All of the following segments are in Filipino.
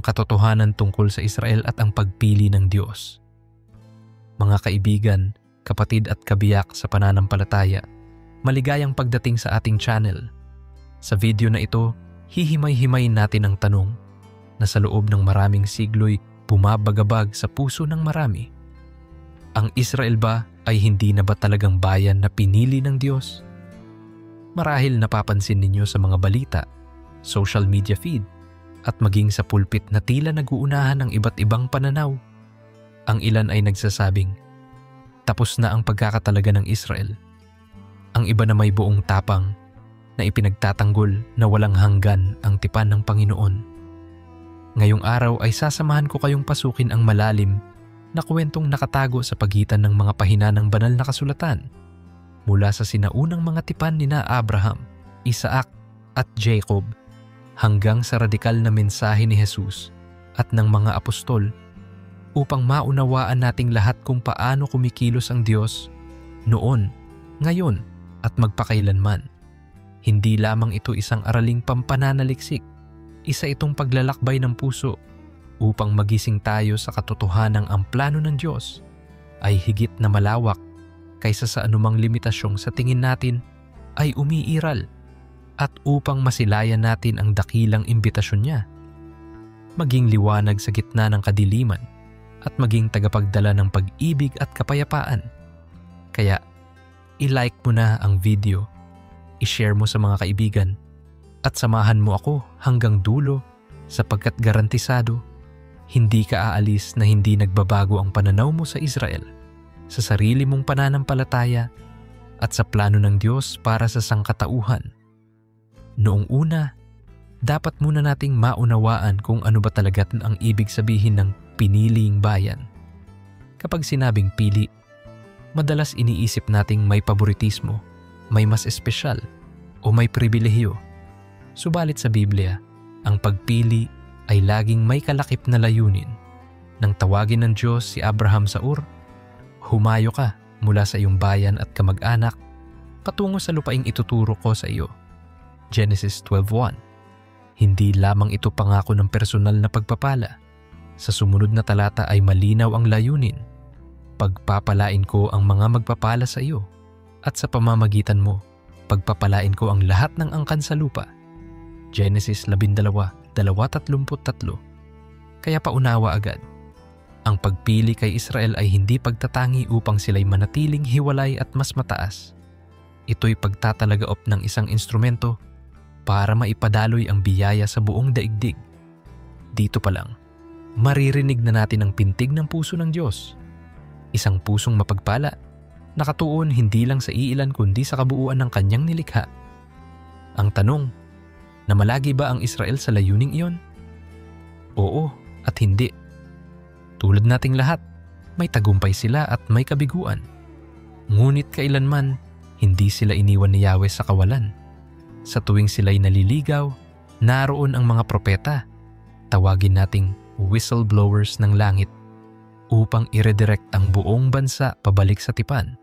ang katotohanan tungkol sa Israel at ang pagpili ng Diyos. Mga kaibigan, kapatid at kabiyak sa pananampalataya, maligayang pagdating sa ating channel. Sa video na ito, hihimay-himayin natin ang tanong na sa loob ng maraming siglo'y bumabagabag sa puso ng marami. Ang Israel ba ay hindi na ba talagang bayan na pinili ng Diyos? Marahil napapansin ninyo sa mga balita, social media feed, at maging sa pulpit na tila nag-uunahan ng iba't ibang pananaw. Ang ilan ay nagsasabing, tapos na ang pagkakatalaga ng Israel. Ang iba na may buong tapang na ipinagtatanggol na walang hanggan ang tipan ng Panginoon. Ngayong araw ay sasamahan ko kayong pasukin ang malalim na kwentong nakatago sa pagitan ng mga pahina ng banal na kasulatan mula sa sinaunang mga tipan nina Abraham, Isaac at Jacob hanggang sa radikal na mensahe ni Jesus at ng mga apostol upang maunawaan nating lahat kung paano kumikilos ang Diyos noon, ngayon at magpakailanman. Hindi lamang ito isang araling pampananaliksik, isa itong paglalakbay ng puso upang magising tayo sa katotohanang ang plano ng Diyos ay higit na malawak kaysa sa anumang limitasyong sa tingin natin ay umiiral at upang masilayan natin ang dakilang imbitasyon niya. Maging liwanag sa gitna ng kadiliman at maging tagapagdala ng pag-ibig at kapayapaan. Kaya, i-like mo na ang video, i-share mo sa mga kaibigan at samahan mo ako hanggang dulo sapagkat garantisado hindi ka aalis na hindi nagbabago ang pananaw mo sa Israel, sa sarili mong pananampalataya at sa plano ng Diyos para sa sangkatauhan. Noong una, dapat muna nating maunawaan kung ano ba talaga ang ibig sabihin ng piniling bayan. Kapag sinabing pili, madalas iniisip nating may paboritismo, may mas espesyal o may pribilehiyo. Subalit sa Biblia, ang pagpili ay laging may kalakip na layunin. Nang tawagin ng Diyos si Abraham sa Ur, humayo ka mula sa iyong bayan at kamag-anak patungo sa lupaing ituturo ko sa iyo. Genesis 12:1. Hindi lamang ito pangako ng personal na pagpapala. Sa sumunod na talata ay malinaw ang layunin. Pagpapalain ko ang mga magpapala sa iyo at sa pamamagitan mo, pagpapalain ko ang lahat ng angkan sa lupa. Genesis 12:33. Kaya paunawa agad. Ang pagpili kay Israel ay hindi pagtatangi upang sila'y manatiling hiwalay at mas mataas. Ito'y pagtatalagaop ng isang instrumento para maipadaloy ang biyaya sa buong daigdig. Dito pa lang, maririnig na natin ang pintig ng puso ng Diyos. Isang pusong mapagpala, nakatuon hindi lang sa iilan kundi sa kabuuan ng kanyang nilikha. Ang tanong, namalagi ba ang Israel sa layuning iyon? Oo at hindi. Tulad nating lahat, may tagumpay sila at may kabiguan. Ngunit kailanman, hindi sila iniwan ni Yahweh sa kawalan. Sa tuwing sila'y naliligaw, naroon ang mga propeta, tawagin nating whistleblowers ng langit, upang i-redirect ang buong bansa pabalik sa tipan.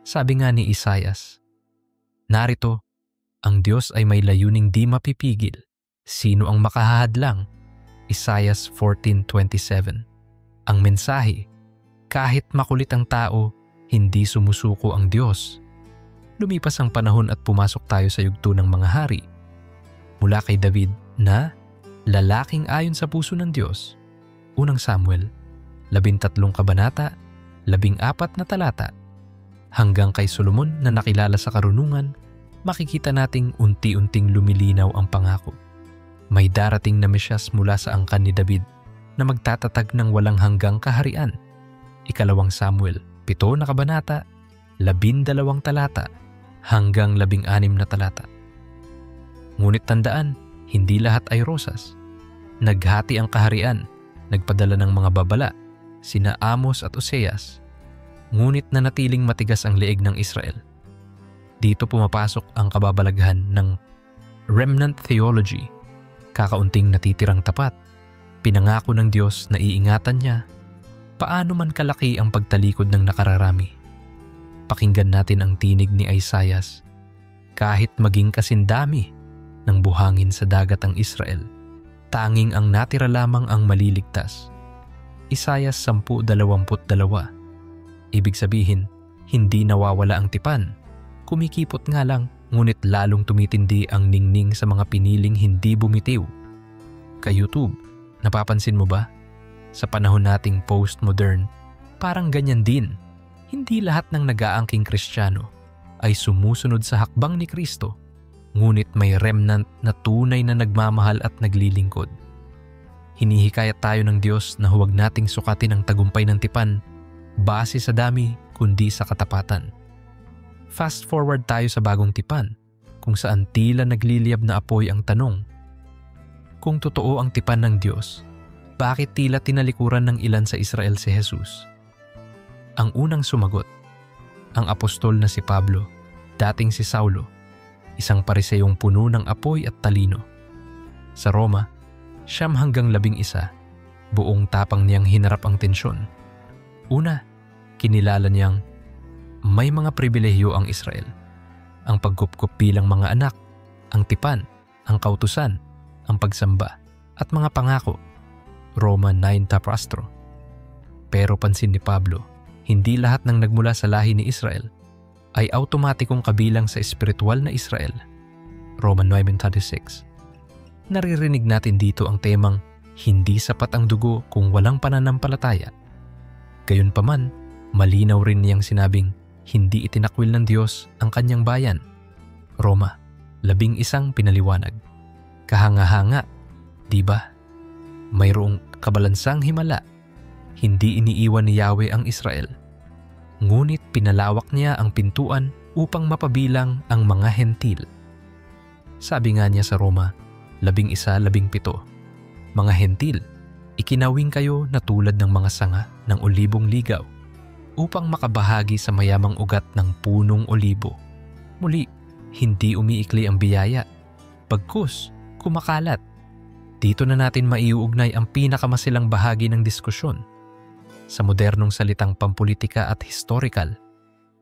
Sabi nga ni Isaias, narito, ang Diyos ay may layuning di mapipigil. Sino ang makahahadlang? Isaiah 14:27. Ang mensahe, kahit makulit ang tao, hindi sumusuko ang Diyos. Lumipas ang panahon at pumasok tayo sa yugto ng mga hari. Mula kay David na lalaking ayon sa puso ng Diyos. Unang Samuel, 13 kabanata, 14 na talata. Hanggang kay Solomon na nakilala sa karunungan, makikita nating unti-unting lumilinaw ang pangako. May darating na Mesyas mula sa angkan ni David na magtatatag ng walang hanggang kaharian. Ikalawang Samuel, 7 na kabanata, 12 talata, hanggang 16 na talata. Ngunit tandaan, hindi lahat ay rosas. Naghati ang kaharian, nagpadala ng mga babala, sina Amos at Oseas. Ngunit nanatiling matigas ang leeg ng Israel. Dito pumapasok ang kababalaghan ng remnant theology, kakaunting natitirang tapat. Pinangako ng Diyos na iingatan niya, paano man kalaki ang pagtalikod ng nakararami. Pakinggan natin ang tinig ni Isaias. Kahit maging kasindami ng buhangin sa dagat ang Israel, Tanging ang natira lamang ang maliligtas. Isaiah 10:22. Ibig sabihin, hindi nawawala ang tipan. Kumikipot nga lang, ngunit lalong tumitindi ang ningning sa mga piniling hindi bumitiw. Ka-YouTube, napapansin mo ba? Sa panahon nating postmodern, parang ganyan din. Hindi lahat ng nag-aangking Kristiyano ay sumusunod sa hakbang ni Kristo, ngunit may remnant na tunay na nagmamahal at naglilingkod. Hinihikayat tayo ng Diyos na huwag nating sukatin ang tagumpay ng tipan base sa dami kundi sa katapatan. Fast forward tayo sa bagong tipan, kung saan tila nagliliyab na apoy ang tanong. Kung totoo ang tipan ng Diyos, bakit tila tinalikuran ng ilan sa Israel si Jesus? Ang unang sumagot, ang apostol na si Pablo, dating si Saulo, isang pariseyong puno ng apoy at talino. Sa Roma, 9-11, buong tapang niyang hinarap ang tensyon. Una, kinilala niyang may mga pribilehyo ang Israel. Ang pagkupkup bilang mga anak, ang tipan, ang kautusan, ang pagsamba, at mga pangako. Roma 9:4. Pero pansin ni Pablo, hindi lahat ng nagmula sa lahi ni Israel ay automatikong kabilang sa espiritual na Israel. Roma 9:36. Naririnig natin dito ang temang hindi sapat ang dugo kung walang pananampalataya. Gayunpaman, malinaw rin niyang sinabing hindi itinakwil ng Diyos ang kanyang bayan. Roma 11 pinaliwanag. Kahanga-hanga, di ba? Mayroong kabalansang himala. Hindi iniiwan ni Yahweh ang Israel. Ngunit pinalawak niya ang pintuan upang mapabilang ang mga hentil. Sabi nga niya sa Roma 11:17, mga hentil, ikinawing kayo na tulad ng mga sanga ng olibong ligaw upang makabahagi sa mayamang ugat ng punong olibo. Muli, hindi umiikli ang biyaya. Bagkus, kumakalat. Dito na natin maiuugnay ang pinakamasilang bahagi ng diskusyon. Sa modernong salitang pampolitika at historical,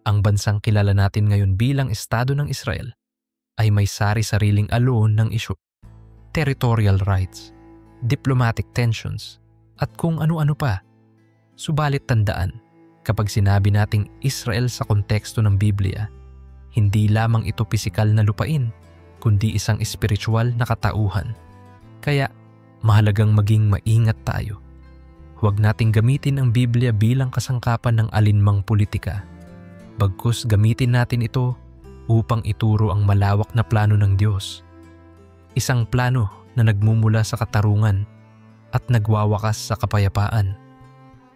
ang bansang kilala natin ngayon bilang Estado ng Israel ay may sari-sariling alon ng isyu. Territorial rights, diplomatic tensions, at kung ano-ano pa. Subalit tandaan, kapag sinabi nating Israel sa konteksto ng Biblia, hindi lamang ito pisikal na lupain, kundi isang espiritual na katauhan. Kaya mahalagang maging maingat tayo. Huwag nating gamitin ang Biblia bilang kasangkapan ng alinmang politika. Bagkus gamitin natin ito upang ituro ang malawak na plano ng Diyos. Isang plano na nagmumula sa katarungan at nagwawakas sa kapayapaan.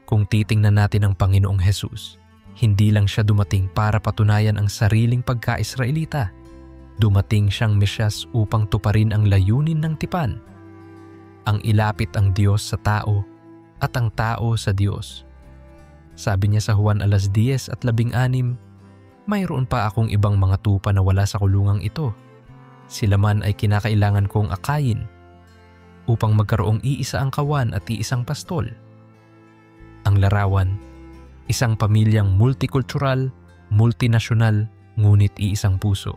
Kung titingnan natin ang Panginoong Hesus, hindi lang siya dumating para patunayan ang sariling pagka-Israelita. Dumating siyang Mesyas upang tuparin ang layunin ng tipan. Ang ilapit ang Diyos sa tao at ang tao sa Diyos. Sabi niya sa Juan 10:16, mayroon pa akong ibang mga tupa na wala sa kulungang ito. Sila man ay kinakailangan kong akayin upang magkaroong iisa ang kawan at iisang pastol. Ang larawan, isang pamilyang multikultural, multinasyonal, ngunit iisang puso.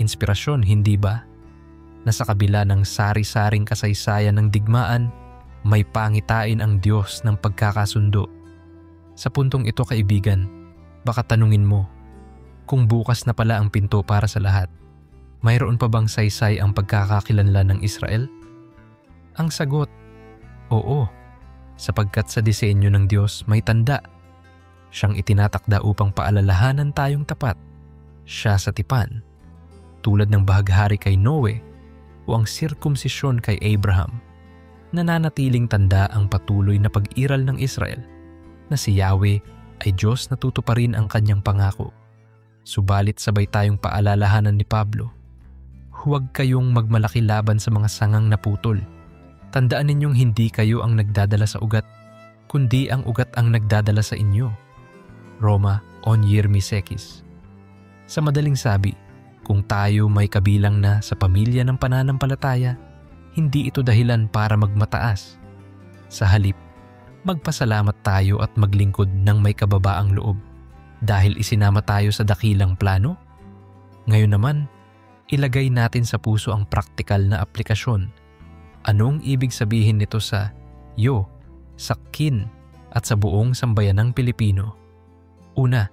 Inspirasyon, hindi ba? Na sa kabila ng sari-saring kasaysayan ng digmaan, may pangitain ang Diyos ng pagkakasundo. Sa puntong ito, kaibigan, baka tanungin mo, kung bukas na pala ang pinto para sa lahat, mayroon pa bang saysay ang pagkakakilanlan ng Israel? Ang sagot, oo, sapagkat sa disenyo ng Diyos may tanda. Siyang itinatakda upang paalalahanan tayong tapat. Siya sa tipan, tulad ng bahaghari kay Noe o ang sirkumsisyon kay Abraham. Nananatiling tanda ang patuloy na pag-iral ng Israel na si Yahweh ay Diyos na tutuparin ang kanyang pangako. Subalit sabay tayong paalalahanan ni Pablo, huwag kayong magmalaki laban sa mga sangang naputol. Tandaan ninyong hindi kayo ang nagdadala sa ugat, kundi ang ugat ang nagdadala sa inyo. Roma 11:6. Sa madaling sabi, kung tayo may kabilang na sa pamilya ng pananampalataya, hindi ito dahilan para magmataas. Sa halip, magpasalamat tayo at maglingkod ng may kababaang loob dahil isinama tayo sa dakilang plano. Ngayon naman, ilagay natin sa puso ang praktikal na aplikasyon. Anong ibig sabihin nito sa iyo, sa kin at sa buong sambayanang Pilipino? Una,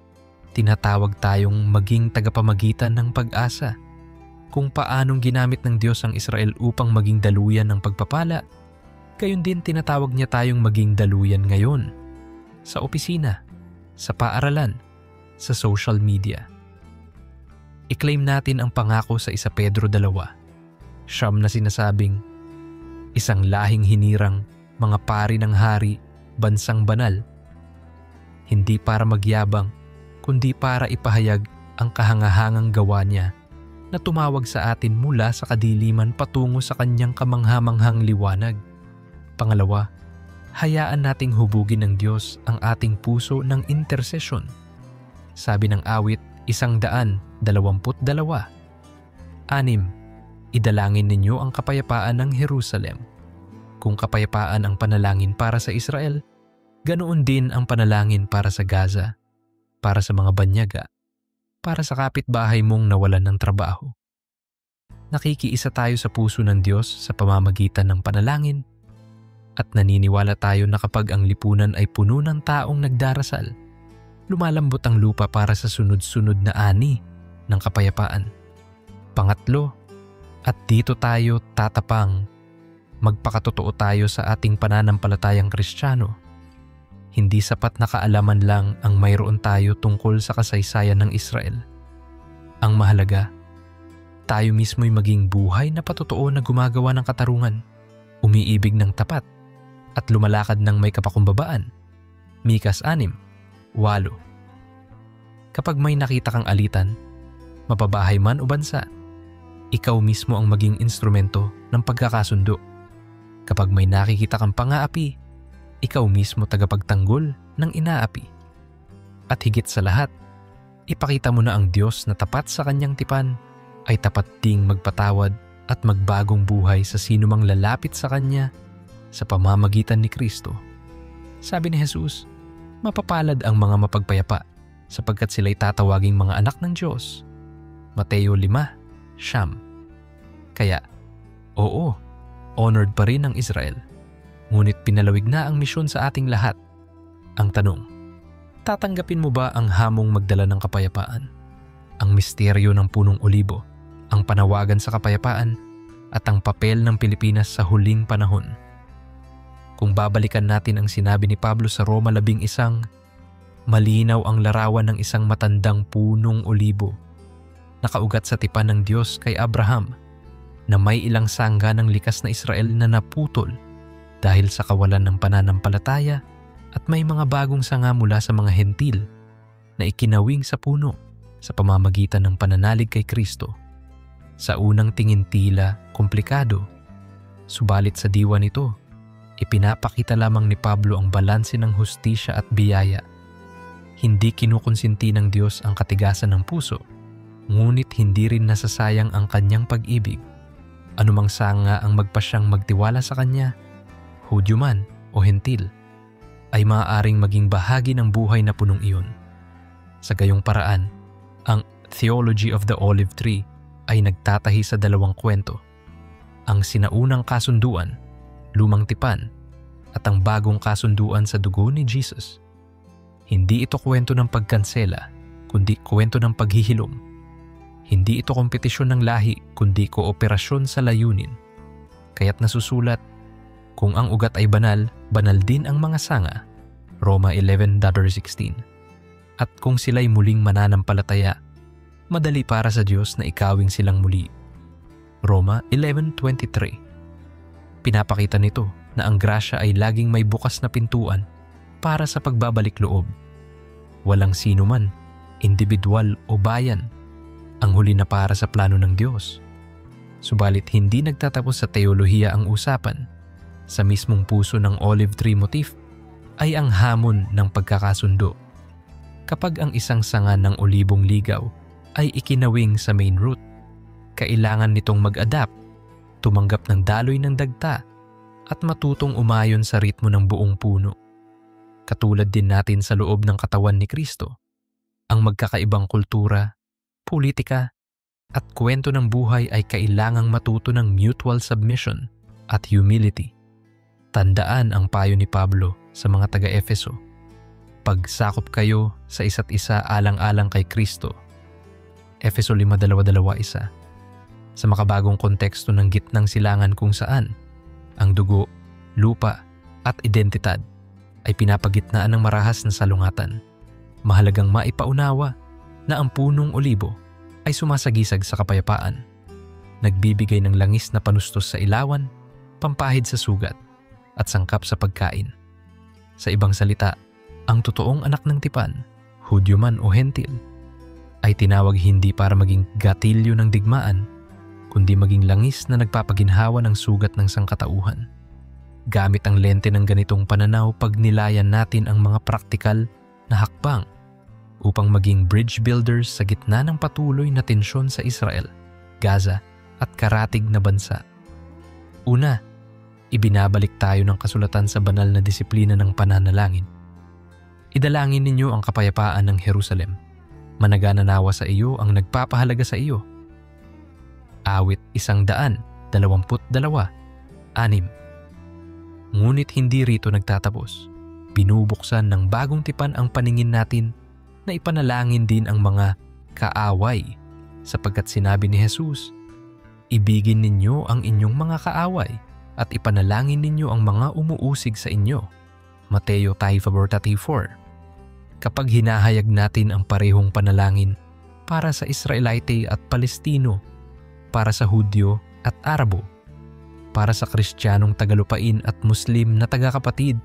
tinatawag tayong maging tagapamagitan ng pag-asa. Kung paanong ginamit ng Diyos ang Israel upang maging daluyan ng pagpapala, gayon din tinatawag niya tayong maging daluyan ngayon. Sa opisina, sa paaralan, sa social media. I-claim natin ang pangako sa 1 Pedro 2. Siyam na sinasabing, isang lahing hinirang, mga pari ng hari, bansang banal. Hindi para magyabang, kundi para ipahayag ang kahangahangang gawa niya na tumawag sa atin mula sa kadiliman patungo sa kanyang kamanghamanghang liwanag. Pangalawa, hayaan nating hubugin ng Diyos ang ating puso ng intersesyon. Sabi ng awit 122. 6. Idalangin ninyo ang kapayapaan ng Jerusalem. Kung kapayapaan ang panalangin para sa Israel, ganoon din ang panalangin para sa Gaza, para sa mga banyaga, para sa kapitbahay mong nawalan ng trabaho. Nakikiisa tayo sa puso ng Diyos sa pamamagitan ng panalangin at naniniwala tayo na kapag ang lipunan ay puno ng taong nagdarasal, lumalambot ang lupa para sa sunod-sunod na ani ng kapayapaan. Pangatlo, at dito tayo tatapang, magpakatotoo tayo sa ating pananampalatayang Kristiyano. Hindi sapat na kaalaman lang ang mayroon tayo tungkol sa kasaysayan ng Israel. Ang mahalaga, tayo mismo'y maging buhay na patotoo na gumagawa ng katarungan, umiibig ng tapat, at lumalakad ng may kapakumbabaan. Mikas 6:8. Kapag may nakita kang alitan, mapabahay man o bansa, ikaw mismo ang maging instrumento ng pagkakasundo. Kapag may nakikita kang pang-aapi, ikaw mismo tagapagtanggol ng inaapi. At higit sa lahat, ipakita mo na ang Diyos na tapat sa kanyang tipan ay tapat ding magpatawad at magbagong buhay sa sinumang lalapit sa kanya sa pamamagitan ni Kristo. Sabi ni Jesus, mapapalad ang mga mapagpayapa sapagkat sila'y tatawaging mga anak ng Diyos. Mateo 5:9. Kaya, oo, honored pa rin ang Israel. Ngunit pinalawig na ang misyon sa ating lahat. Ang tanong, tatanggapin mo ba ang hamong magdala ng kapayapaan? Ang misteryo ng punong olibo, ang panawagan sa kapayapaan, at ang papel ng Pilipinas sa huling panahon. Kung babalikan natin ang sinabi ni Pablo sa Roma 11, malinaw ang larawan ng isang matandang punong olibo, nakaugat sa tipan ng Diyos kay Abraham, na may ilang sangga ng likas na Israel na naputol dahil sa kawalan ng pananampalataya at may mga bagong sanga mula sa mga hentil na ikinawing sa puno sa pamamagitan ng pananalig kay Kristo. Sa unang tingin tila komplikado, subalit sa diwa nito, ipinapakita lamang ni Pablo ang balanse ng hustisya at biyaya. Hindi kinukonsinti ng Diyos ang katigasan ng puso, ngunit hindi rin nasasayang ang kanyang pag-ibig. Anumang sanga ang magpasyang magtiwala sa kanya, Hudyo man o hentil, ay maaaring maging bahagi ng buhay na punong iyon. Sa gayong paraan, ang Theology of the Olive Tree ay nagtatahi sa dalawang kwento. Ang sinaunang kasunduan, lumang tipan, at ang bagong kasunduan sa dugo ni Jesus. Hindi ito kwento ng pagkansela, kundi kwento ng paghihilom. Hindi ito kompetisyon ng lahi, kundi kooperasyon sa layunin. Kaya't nasusulat, kung ang ugat ay banal, banal din ang mga sanga. Roma 11:16. At kung sila'y muling mananampalataya, madali para sa Diyos na ikawing silang muli. Roma 11:23. Pinapakita nito na ang grasya ay laging may bukas na pintuan para sa pagbabalik loob. Walang sino man, individual o bayan, ang huli na para sa plano ng Diyos. Subalit hindi nagtatapos sa teolohiya ang usapan. Sa mismong puso ng olive tree motif ay ang hamon ng pagkakasundo. Kapag ang isang sanga ng olibong ligaw ay ikinawing sa main root, kailangan nitong mag-adapt, tumanggap ng daloy ng dagta, at matutong umayon sa ritmo ng buong puno. Katulad din natin sa loob ng katawan ni Kristo, ang magkakaibang kultura, politika, at kwento ng buhay ay kailangang matuto ng mutual submission at humility. Tandaan ang payo ni Pablo sa mga taga-Efeso. Pagsakop kayo sa isa't isa alang-alang kay Kristo. Efeso 5:22. Sa makabagong konteksto ng gitnang silangan kung saan ang dugo, lupa at identidad ay pinapagitnaan ng marahas na salungatan, mahalagang maipaunawa na ang punong olibo ay sumasagisag sa kapayapaan, nagbibigay ng langis na panustos sa ilawan, pampahid sa sugat, at sangkap sa pagkain. Sa ibang salita, ang totoong anak ng tipan, Hudyo man o Hentil, ay tinawag hindi para maging gatilyo ng digmaan, kundi maging langis na nagpapaginhawa ng sugat ng sangkatauhan. Gamit ang lente ng ganitong pananaw, pagnilayan natin ang mga praktikal na hakbang upang maging bridge builders sa gitna ng patuloy na tensyon sa Israel, Gaza at karatig na bansa. Una, ibinabalik tayo ng kasulatan sa banal na disiplina ng pananalangin. Idalangin ninyo ang kapayapaan ng Jerusalem. Managananawa sa iyo ang nagpapahalaga sa iyo. Awit 122:6. Ngunit hindi rito nagtatapos. Binubuksan ng bagong tipan ang paningin natin na ipanalangin din ang mga kaaway, sapagkat sinabi ni Jesus, ibigin ninyo ang inyong mga kaaway at ipanalangin ninyo ang mga umuusig sa inyo. Mateo 5:34. Kapag hinahayag natin ang parehong panalangin para sa Israelite at Palestino, para sa Hudyo at Arabo, para sa Kristiyanong tagalupain at Muslim na tagakapatid,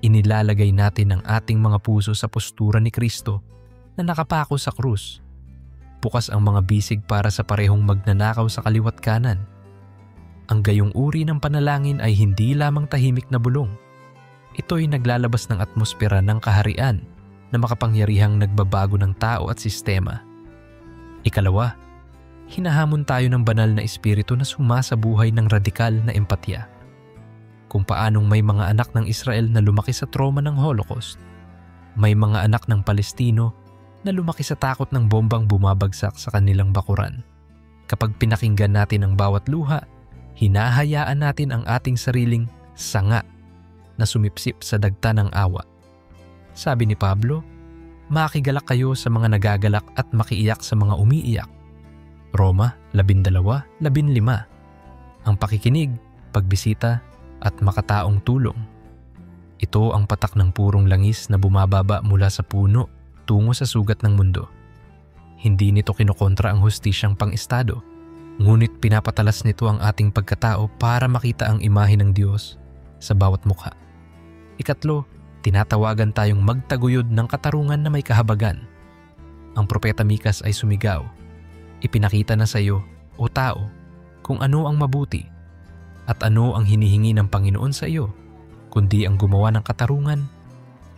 inilalagay natin ang ating mga puso sa postura ni Kristo na nakapako sa krus. Bukas ang mga bisig para sa parehong magnanakaw sa kaliwat kanan. Ang gayong uri ng panalangin ay hindi lamang tahimik na bulong. Ito'y naglalabas ng atmosfera ng kaharian na makapangyarihang nagbabago ng tao at sistema. Ikalawa, hinahamon tayo ng banal na espiritu na sumasabuhay ng radikal na empatya. Kung paanong may mga anak ng Israel na lumaki sa trauma ng Holocaust, may mga anak ng Palestino na lumaki sa takot ng bombang bumabagsak sa kanilang bakuran. Kapag pinakinggan natin ang bawat luha, hinahayaan natin ang ating sariling sanga na sumipsip sa dagta ng awa. Sabi ni Pablo, makigalak kayo sa mga nagagalak at makiiyak sa mga umiiyak. Roma 12:15. Ang pakikinig, pagbisita, at makataong tulong. Ito ang patak ng purong langis na bumababa mula sa puno tungo sa sugat ng mundo. Hindi nito kinokontra ang hustisyang pang-estado, ngunit pinapatalas nito ang ating pagkatao para makita ang imahe ng Diyos sa bawat mukha. Ikatlo, tinatawagan tayong magtaguyod ng katarungan na may kahabagan. Ang propeta Mikas ay sumigaw, ipinakita na sa iyo, o tao, kung ano ang mabuti at ano ang hinihingi ng Panginoon sa iyo, kundi ang gumawa ng katarungan,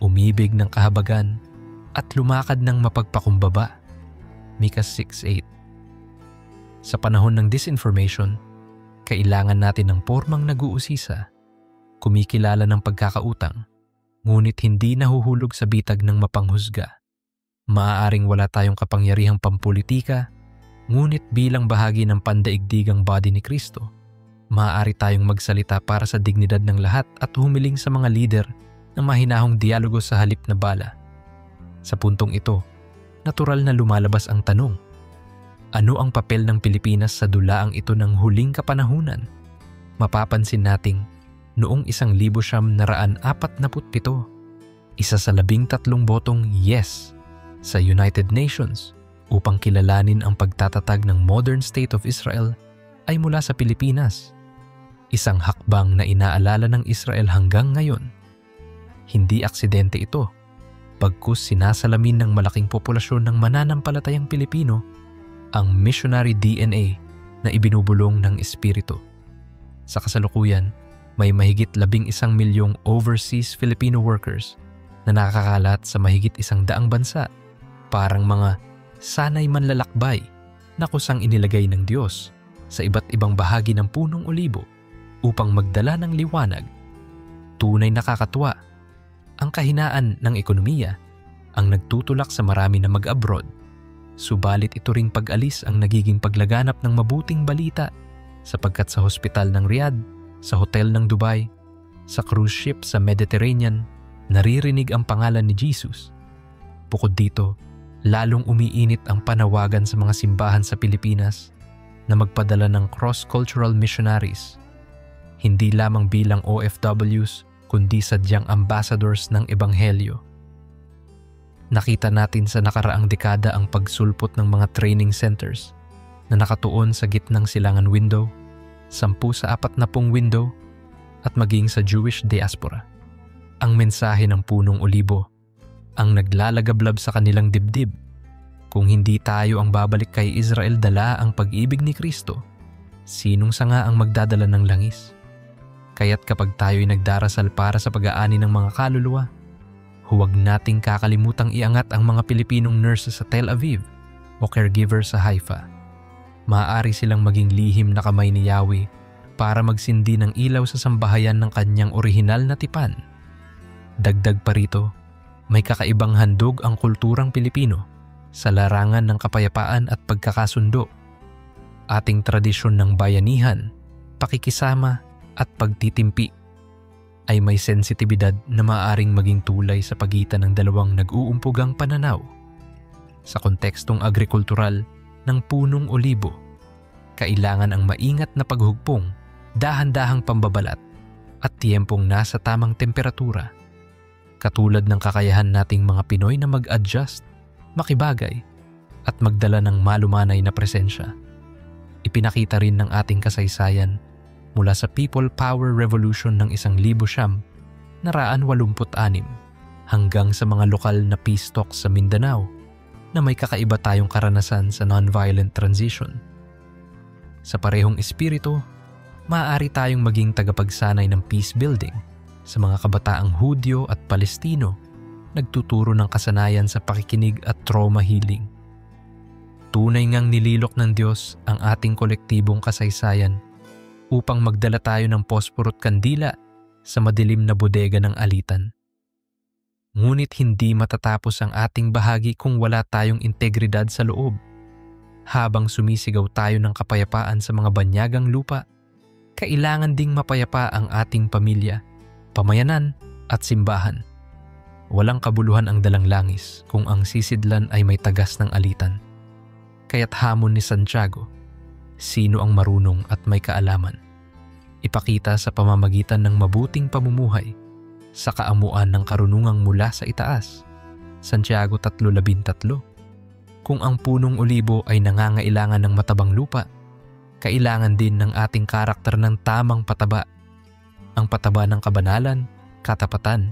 umibig ng kahabagan, at lumakad ng mapagpakumbaba. Mikas 6:8. Sa panahon ng disinformation, kailangan natin ng pormang nag-uusisa, kumikilala ng pagkakautang, ngunit hindi nahuhulog sa bitag ng mapanghusga. Maaaring wala tayong kapangyarihang pampolitika, ngunit bilang bahagi ng pandaigdigang body ni Kristo, maaari tayong magsalita para sa dignidad ng lahat at humiling sa mga lider ng mahinahong dialogo sa halip na bala. Sa puntong ito, natural na lumalabas ang tanong, ano ang papel ng Pilipinas sa dulaang ito ng huling kapanahunan? Mapapansin nating noong 1947, isa sa 13 botong yes sa United Nations upang kilalanin ang pagtatatag ng modern state of Israel ay mula sa Pilipinas. Isang hakbang na inaalala ng Israel hanggang ngayon. Hindi aksidente ito, bagkus sinasalamin ng malaking populasyon ng mananampalatayang Pilipino ang missionary DNA na ibinubulong ng Espiritu. Sa kasalukuyan, may mahigit 11 milyong overseas Filipino workers na nakakalat sa mahigit 100 bansa, parang mga sanay manlalakbay na kusang inilagay ng Diyos sa iba't ibang bahagi ng punong olibo upang magdala ng liwanag. Tunay nakakatuwa, ang kahinaan ng ekonomiya ang nagtutulak sa marami na mag-abroad, subalit ito ring pag-alis ang nagiging paglaganap ng mabuting balita sapagkat sa hospital ng Riyadh sa hotel ng Dubai, sa cruise ship sa Mediterranean, naririnig ang pangalan ni Jesus. Bukod dito, lalong umiinit ang panawagan sa mga simbahan sa Pilipinas na magpadala ng cross-cultural missionaries, hindi lamang bilang OFWs kundi sadyang ambassadors ng Ebanghelyo. Nakita natin sa nakaraang dekada ang pagsulpot ng mga training centers na nakatuon sa gitnang silangan window, 10 sa 40 window, at maging sa Jewish diaspora. Ang mensahe ng punong olibo ang naglalagablab sa kanilang dibdib. Kung hindi tayo ang babalik kay Israel dala ang pag-ibig ni Kristo, sinong sanga ang magdadala ng langis? Kaya't kapag tayo'y nagdarasal para sa pag-aani ng mga kaluluwa, huwag nating kakalimutang iangat ang mga Pilipinong nurses sa Tel Aviv o caregiver sa Haifa. Maaari silang maging lihim na kamay ni Yahweh para magsindi ng ilaw sa sambahayan ng kanyang orihinal na tipan. Dagdag pa rito, may kakaibang handog ang kulturang Pilipino sa larangan ng kapayapaan at pagkakasundo. Ating tradisyon ng bayanihan, pakikisama at pagtitimpi ay may sensitibidad na maaaring maging tulay sa pagitan ng dalawang nag-uumpugang pananaw. Sa kontekstong agrikultural ng punong olibo, kailangan ang maingat na paghugpong, dahan-dahang pambabalat at tiyempong nasa tamang temperatura. Katulad ng kakayahan nating mga Pinoy na mag-adjust, makibagay at magdala ng malumanay na presensya. Ipinakita rin ng ating kasaysayan mula sa People Power Revolution ng 1986 hanggang sa mga lokal na peace talks sa Mindanao na may kakaiba tayong karanasan sa nonviolent transition. Sa parehong espiritu, maaari tayong maging tagapagsanay ng peace building sa mga kabataang Hudyo at Palestino, nagtuturo ng kasanayan sa pakikinig at trauma healing. Tunay ngang nililok ng Diyos ang ating kolektibong kasaysayan upang magdala tayo ng posporo at kandila sa madilim na bodega ng alitan. Ngunit hindi matatapos ang ating bahagi kung wala tayong integridad sa loob. Habang sumisigaw tayo ng kapayapaan sa mga banyagang lupa, kailangan ding mapayapa ang ating pamilya, pamayanan at simbahan. Walang kabuluhan ang dalang langis kung ang sisidlan ay may tagas ng alitan. Kaya't hamon ni Santiago, sino ang marunong at may kaalaman? Ipakita sa pamamagitan ng mabuting pamumuhay sa kaamuan ng karunungang mula sa itaas. Santiago 3:13. Kung ang punong olibo ay nangangailangan ng matabang lupa, kailangan din ng ating karakter ng tamang pataba. Ang pataba ng kabanalan, katapatan,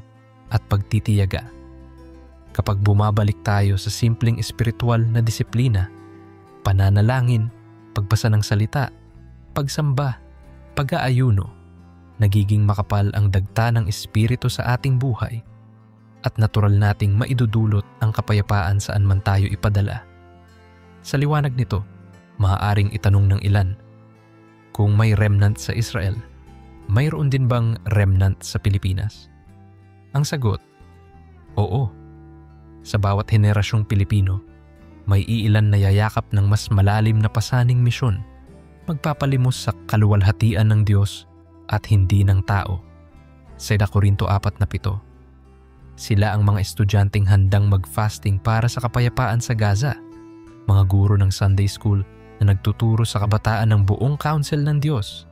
at pagtitiyaga. Kapag bumabalik tayo sa simpleng espiritual na disiplina, pananalangin, pagbasa ng salita, pagsamba, pag-aayuno, nagiging makapal ang dagta ng espiritu sa ating buhay at natural nating maidudulot ang kapayapaan saan man tayo ipadala. Sa liwanag nito, maaaring itanong ng ilan, kung may remnant sa Israel, mayroon din bang remnant sa Pilipinas? Ang sagot, oo. Sa bawat henerasyong Pilipino, may iilan na yayakap ng mas malalim na pasaning misyon, magpapalimos sa kaluwalhatian ng Diyos at hindi ng tao. Sa 2 Korinto 4:7. Sila ang mga estudyanteng handang mag-fasting para sa kapayapaan sa Gaza, mga guro ng Sunday School na nagtuturo sa kabataan ng buong counsel ng Diyos,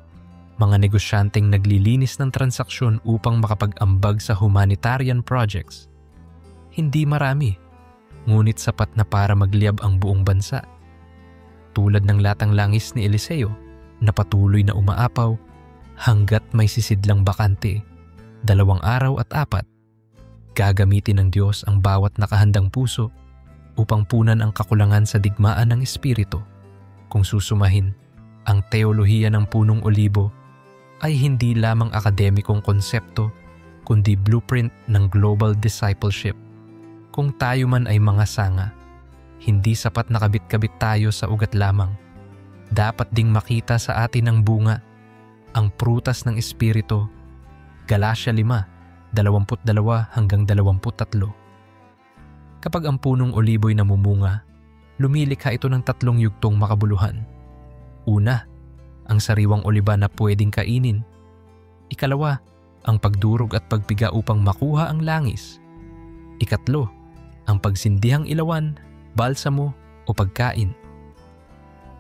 mga negosyanteng naglilinis ng transaksyon upang makapag-ambag sa humanitarian projects. Hindi marami, ngunit sapat na para magliyab ang buong bansa. Tulad ng latang langis ni Eliseo na patuloy na umaapaw hanggat may sisidlang bakante, 2 araw at 4. Gagamitin ng Diyos ang bawat nakahandang puso upang punan ang kakulangan sa digmaan ng espiritu. Kung susumahin, ang teolohiya ng punong olibo ay hindi lamang akademikong konsepto kundi blueprint ng global discipleship. Kung tayo man ay mga sanga, hindi sapat na kabit-kabit tayo sa ugat lamang. Dapat ding makita sa atin ang bunga, ang prutas ng espiritu. Galatia 5:22-23. Kapag ang punong olibo'y namumunga, lumilikha ito ng 3 yugtong makabuluhan. Una, ang sariwang oliba na pwedeng kainin, Ikalawa, ang pagdurog at pagpiga upang makuha ang langis. Ikatlo, ang pagsindihang ilawan, balsamo o pagkain.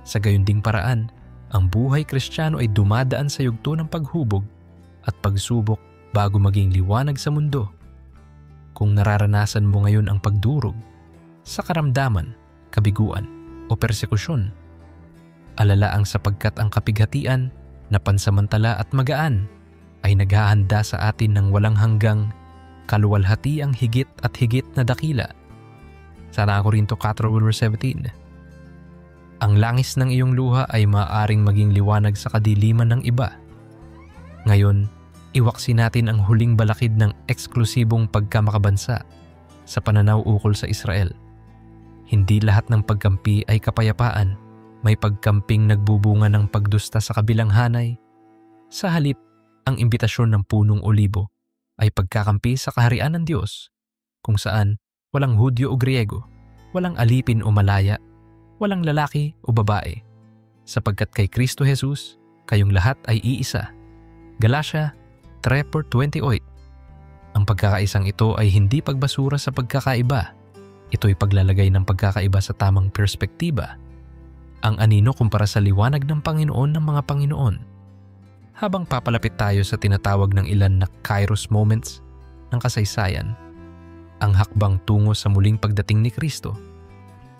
Sa gayon ding paraan, ang buhay Kristiyano ay dumadaan sa yugto ng paghubog at pagsubok bago maging liwanag sa mundo. Kung nararanasan mo ngayon ang pagdurog, sa karamdaman, kabiguan o persekusyon, alalaang sapagkat ang kapighatian na pansamantala at magaan ay naghahanda sa atin ng walang hanggang kaluwalhatiang higit at higit na dakila. Sa Korinto 4:17. Ang langis ng iyong luha ay maaaring maging liwanag sa kadiliman ng iba. Ngayon, iwaksi natin ang huling balakid ng eksklusibong pagkamakabansa sa pananaw ukol sa Israel. Hindi lahat ng pagkampi ay kapayapaan. May pagkamping nagbubunga ng pagdusta sa kabilang hanay. Sa halip, ang imbitasyon ng punong olibo ay pagkakampi sa kaharian ng Diyos, kung saan walang Hudyo o Griego, walang alipin o malaya, walang lalaki o babae, sapagkat kay Kristo Jesus, kayong lahat ay iisa. Galatia 3:28. Ang pagkakaisang ito ay hindi pagbasura sa pagkakaiba. Ito'y paglalagay ng pagkakaiba sa tamang perspektiba. Ang anino kumpara sa liwanag ng Panginoon ng mga Panginoon. Habang papalapit tayo sa tinatawag ng ilan na kairos moments ng kasaysayan, ang hakbang tungo sa muling pagdating ni Kristo,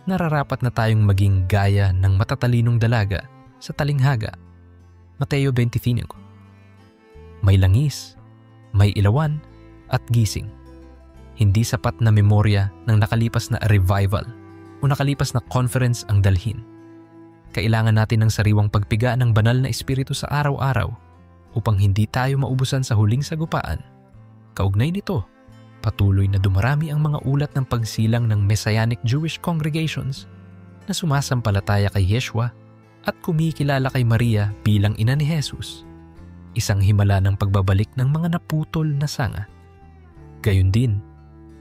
nararapat na tayong maging gaya ng matatalinong dalaga sa talinghaga. Mateo 25. May langis, may ilawan, at gising. Hindi sapat na memorya ng nakalipas na revival o nakalipas na conference ang dalhin. Kailangan natin ng sariwang pagpiga ng banal na espiritu sa araw-araw upang hindi tayo maubusan sa huling sagupaan. Kaugnay nito, patuloy na dumarami ang mga ulat ng pagsilang ng Messianic Jewish congregations na sumasampalataya kay Yeshua at kumikilala kay Maria bilang ina ni Jesus, isang himala ng pagbabalik ng mga naputol na sanga. Gayun din,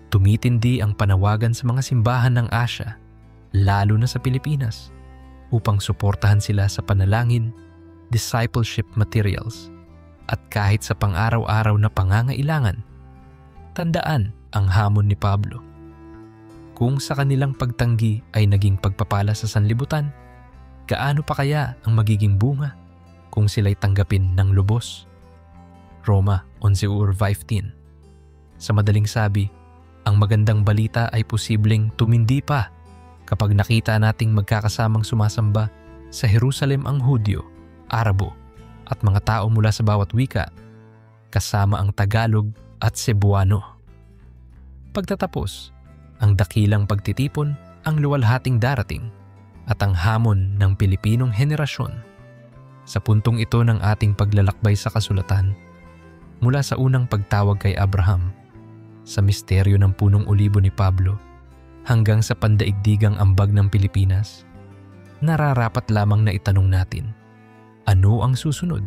tumitindi ang panawagan sa mga simbahan ng Asia, lalo na sa Pilipinas, upang suportahan sila sa panalangin, discipleship materials, at kahit sa pang-araw-araw na pangangailangan. Tandaan ang hamon ni Pablo. Kung sa kanilang pagtanggi ay naging pagpapala sa sanlibutan, gaano pa kaya ang magiging bunga kung sila'y tanggapin ng lubos? Roma 11:15. Sa madaling sabi, ang magandang balita ay posibleng tumindi pa kapag nakita nating magkakasamang sumasamba sa Jerusalem ang Hudyo, Arabo, at mga tao mula sa bawat wika, kasama ang Tagalog at Cebuano. Pagtatapos, ang dakilang pagtitipon ang luwalhating darating at ang hamon ng Pilipinong henerasyon. Sa puntong ito ng ating paglalakbay sa kasulatan, mula sa unang pagtawag kay Abraham, sa misteryo ng punong olibo ni Pablo, hanggang sa pandaigdigang ambag ng Pilipinas, nararapat lamang na itanong natin, ano ang susunod?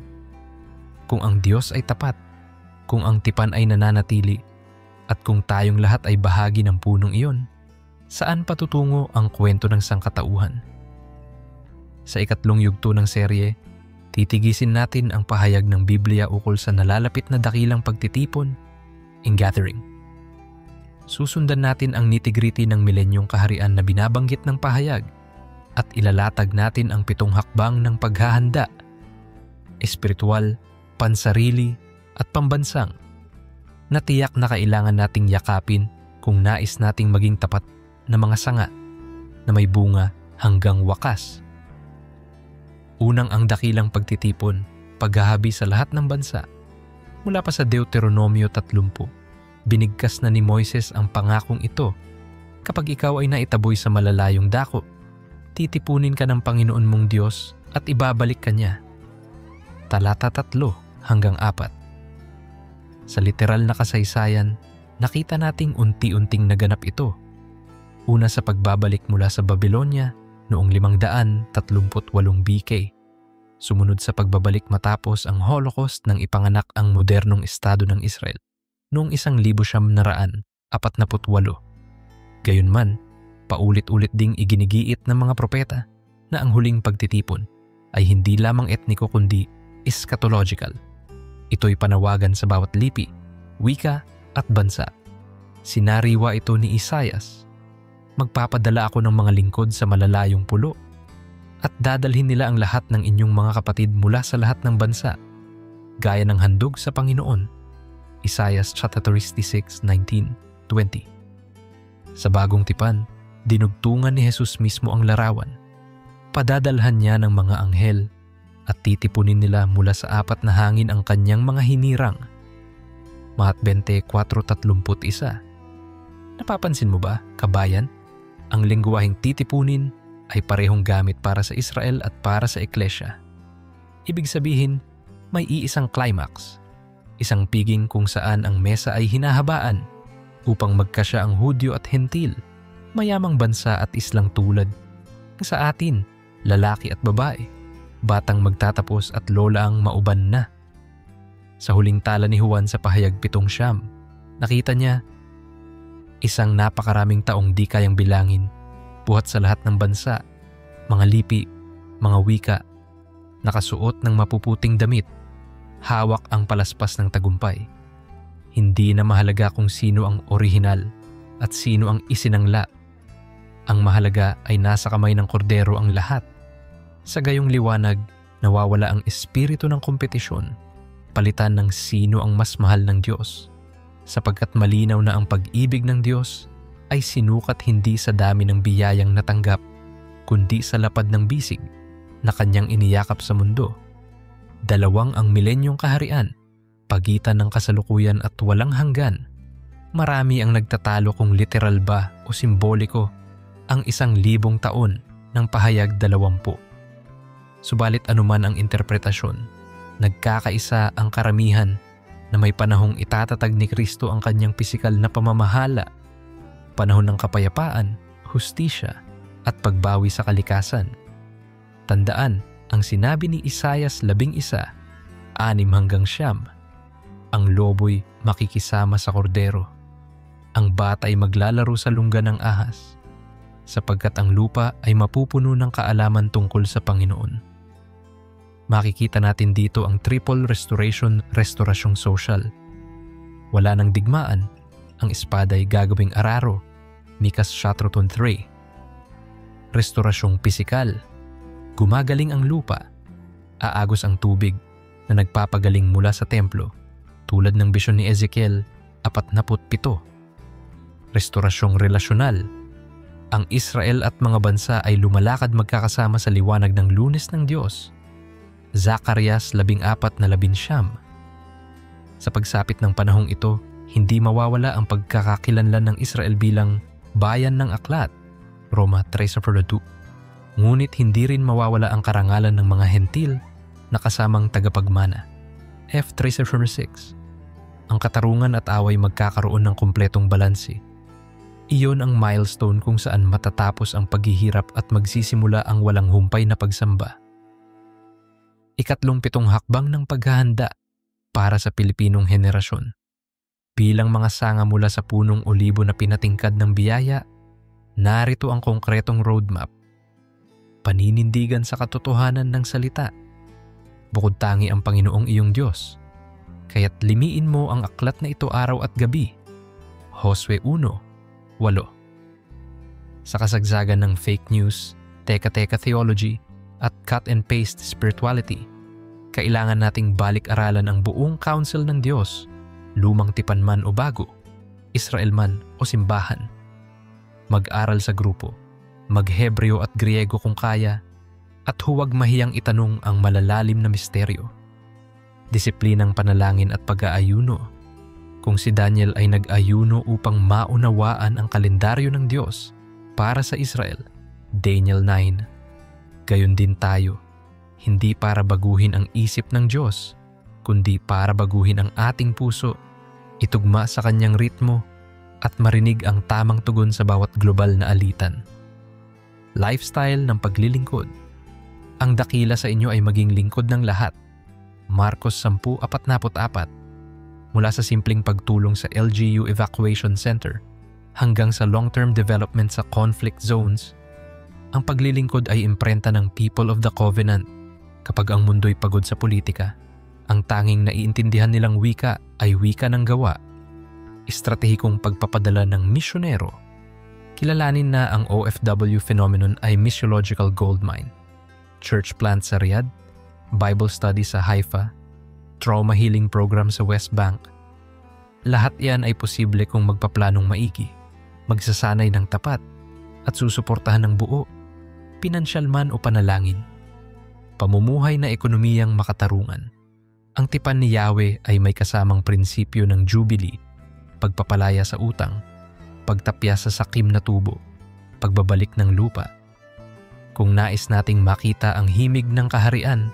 Kung ang Diyos ay tapat, kung ang tipan ay nananatili, at kung tayong lahat ay bahagi ng punong iyon, saan patutungo ang kwento ng sangkatauhan? Sa ikatlong yugto ng serye, titigisin natin ang pahayag ng Biblia ukol sa nalalapit na dakilang pagtitipon, ingathering. Susundan natin ang nitty-gritty ng milenyong kaharian na binabanggit ng pahayag at ilalatag natin ang 7 hakbang ng paghahanda, espiritual, pansarili at pambansang, na tiyak na kailangan nating yakapin kung nais nating maging tapat na mga sanga na may bunga hanggang wakas. Unang ang dakilang pagtitipon, paghahabi sa lahat ng bansa. Mula pa sa Deuteronomio 30, binigkas na ni Moises ang pangakong ito. Kapag ikaw ay naitaboy sa malalayong dako, titipunin ka ng Panginoon mong Diyos at ibabalik ka niya. Talata 3-4. Sa literal na kasaysayan, nakita nating unti-unting naganap ito. Una sa pagbabalik mula sa Babylonia noong 538 BK. Sumunod sa pagbabalik matapos ang Holocaust nang ipanganak ang modernong estado ng Israel noong 1948. Gayunman, paulit-ulit ding iginigiit ng mga propeta na ang huling pagtitipon ay hindi lamang etniko kundi eschatological. Ito'y panawagan sa bawat lipi, wika at bansa. Sinariwa ito ni Isaias. Magpapadala ako ng mga lingkod sa malalayong pulo at dadalhin nila ang lahat ng inyong mga kapatid mula sa lahat ng bansa, gaya ng handog sa Panginoon. Isaiah 36:19-20. Sa bagong tipan, dinugtungan ni Jesus mismo ang larawan. Padadalhan niya ng mga anghel at titipunin nila mula sa 4 na hangin ang kanyang mga hinirang. Mahat 24:31. Napapansin mo ba, kabayan? Ang lengguwaheng titipunin ay parehong gamit para sa Israel at para sa Eklesya. Ibig sabihin, may iisang climax. Isang piging kung saan ang mesa ay hinahabaan upang magkasya ang Hudyo at Hentil, mayamang bansa at islang tulad. Sa atin, lalaki at babae, batang magtatapos at lola ang mauban na. Sa huling tala ni Juan sa pahayag 7, nakita niya, isang napakaraming taong di kayang bilangin, buhat sa lahat ng bansa, mga lipi, mga wika, nakasuot ng mapuputing damit, hawak ang palaspas ng tagumpay. Hindi na mahalaga kung sino ang orihinal at sino ang isinangla. Ang mahalaga ay nasa kamay ng kordero ang lahat. Sa gayong liwanag, nawawala ang espiritu ng kompetisyon, palitan ng sino ang mas mahal ng Diyos. Sapagkat malinaw na ang pag-ibig ng Diyos ay sinukat hindi sa dami ng biyayang natanggap, kundi sa lapad ng bisig na kanyang iniyakap sa mundo. 2 ang milenyong kaharian, pagitan ng kasalukuyan at walang hanggan. Marami ang nagtatalo kung literal ba o simboliko ang 1,000 taon ng pahayag 20. Subalit anuman ang interpretasyon, nagkakaisa ang karamihan na may panahong itatatag ni Kristo ang kanyang pisikal na pamamahala, panahon ng kapayapaan, hustisya at pagbawi sa kalikasan. Tandaan ang sinabi ni Isaias 11:6-9. Ang lobo'y makikisama sa kordero. Ang bata ay maglalaro sa lungga ng ahas, sapagkat ang lupa ay mapupuno ng kaalaman tungkol sa Panginoon. Makikita natin dito ang triple restoration, restorasyong social. Wala nang digmaan, ang espada'y gagawing araro, Mikas 4:3. Restorasyong pisikal, gumagaling ang lupa, aagos ang tubig na nagpapagaling mula sa templo, tulad ng bisyon ni Ezekiel 47. Restorasyong relasyonal, ang Israel at mga bansa ay lumalakad magkakasama sa liwanag ng Lunes ng Diyos. Zacarias 14:11. Sa pagsapit ng panahong ito, hindi mawawala ang pagkakakilanlan ng Israel bilang bayan ng aklat, Roma 3:2. Ngunit hindi rin mawawala ang karangalan ng mga hentil na kasamang tagapagmana, F 3:6. Ang katarungan at away magkakaroon ng kumpletong balanse. Iyon ang milestone kung saan matatapos ang paghihirap at magsisimula ang walang humpay na pagsamba. 7 hakbang ng paghahanda para sa Pilipinong henerasyon. Bilang mga sanga mula sa punong olibo na pinatingkad ng biyaya, narito ang konkretong roadmap. Paninindigan sa katotohanan ng salita. Bukod tangi ang Panginoong iyong Diyos, kaya't limiin mo ang aklat na ito araw at gabi. Josue 1:8. Sa kasagsagan ng fake news, teka-teka theology, at cut-and-paste spirituality, kailangan nating balik-aralan ang buong counsel ng Diyos, lumang tipan man o bago, Israel man o simbahan. Mag-aral sa grupo, mag-Hebreo at Griego kung kaya, at huwag mahiyang itanong ang malalalim na misteryo. Disiplinang panalangin at pag-aayuno. Kung si Daniel ay nag-ayuno upang maunawaan ang kalendaryo ng Diyos para sa Israel, Daniel 9. Gayon din tayo, hindi para baguhin ang isip ng Diyos, kundi para baguhin ang ating puso, itugma sa kanyang ritmo, at marinig ang tamang tugon sa bawat global na alitan. Lifestyle ng paglilingkod. Ang dakila sa inyo ay maging lingkod ng lahat. Marcos 10:44. Mula sa simpleng pagtulong sa LGU Evacuation Center hanggang sa long-term development sa conflict zones, ang paglilingkod ay imprenta ng People of the Covenant. Kapag ang mundo'y pagod sa politika, Ang tanging naiintindihan nilang wika ay wika ng gawa. Estratehikong pagpapadala ng misyonero. Kilalanin na ang OFW phenomenon ay missiological goldmine. Church plant sa Riyadh, Bible study sa Haifa, trauma healing program sa West Bank. Lahat yan ay posible kung magpaplanong maigi, magsasanay ng tapat, at susuportahan ng buo, pinansyal man o panalangin. Pamumuhay na ekonomiyang makatarungan. Ang tipan ni Yahweh ay may kasamang prinsipyo ng Jubilee, pagpapalaya sa utang, pagtapya sa sakim na tubo, pagbabalik ng lupa. Kung nais nating makita ang himig ng kaharian,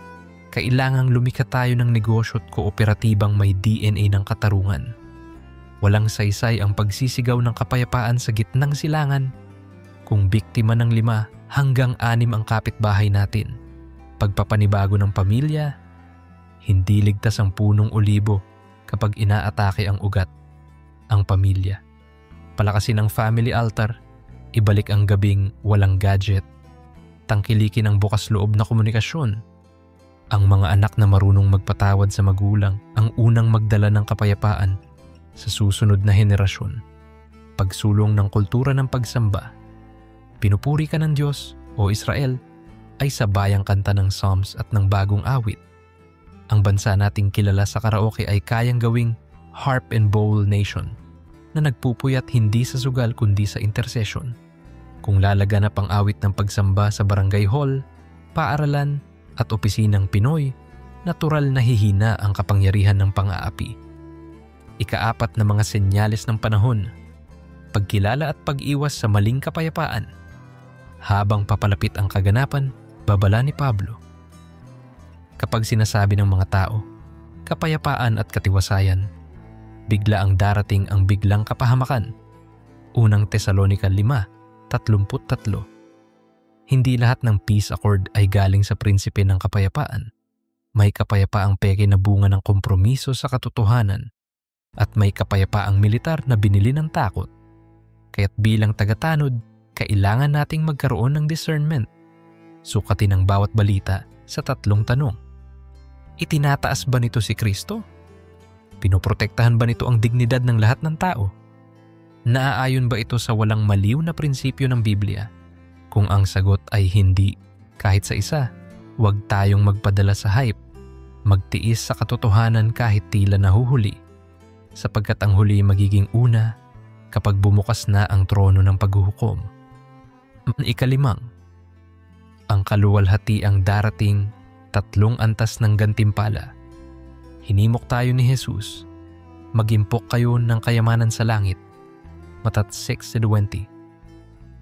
kailangang lumikha tayo ng negosyo at kooperatibang may DNA ng katarungan. Walang saysay ang pagsisigaw ng kapayapaan sa gitnang silangan kung biktima ng 5 hanggang 6 ang kapitbahay natin. Pagpapanibago ng pamilya, hindi ligtas ang punong olibo kapag inaatake ang ugat, ang pamilya. Palakasin ang family altar, ibalik ang gabing walang gadget, tangkilikin ang bukas loob na komunikasyon. Ang mga anak na marunong magpatawad sa magulang ang unang magdala ng kapayapaan sa susunod na henerasyon. Pagsulong ng kultura ng pagsamba. Pinupuri ka ng Diyos, o Israel, ay sabayang kanta ng Psalms at ng bagong awit. Ang bansa nating kilala sa karaoke ay kayang gawing harp and bowl nation na nagpupuyat hindi sa sugal kundi sa intercession. Kung lalaganap ang awit ng pagsamba sa barangay hall, paaralan at opisinang Pinoy, natural na hihina ang kapangyarihan ng pang-aapi. Ika-4 na mga senyales ng panahon, pagkilala at pag-iwas sa maling kapayapaan. Habang papalapit ang kaganapan, babala ni Pablo. Kapag sinasabi ng mga tao, kapayapaan at katiwasayan, bigla ang darating ang biglang kapahamakan. Unang Tesalonica 5:33. Hindi lahat ng peace accord ay galing sa prinsipe ng kapayapaan. May kapayapaang peke na bunga ng kompromiso sa katotohanan at may kapayapaang militar na binili ng takot. Kaya't bilang tagatanod, kailangan nating magkaroon ng discernment. Sukatin ang bawat balita sa 3 tanong. Itinataas ba nito si Kristo? Pinoprotektahan ba nito ang dignidad ng lahat ng tao? Naaayon ba ito sa walang maliw na prinsipyo ng Biblia? Kung ang sagot ay hindi, kahit sa isa, huwag tayong magpadala sa hype. Magtiis sa katotohanan kahit tila nahuhuli, sapagkat ang huli magiging una kapag bumukas na ang trono ng paghuhukom. 5, ang kaluwalhati ang darating, 3 antas ng gantimpala. Hinimok tayo ni Jesus, magimpok kayo ng kayamanan sa langit. Matat 6:20.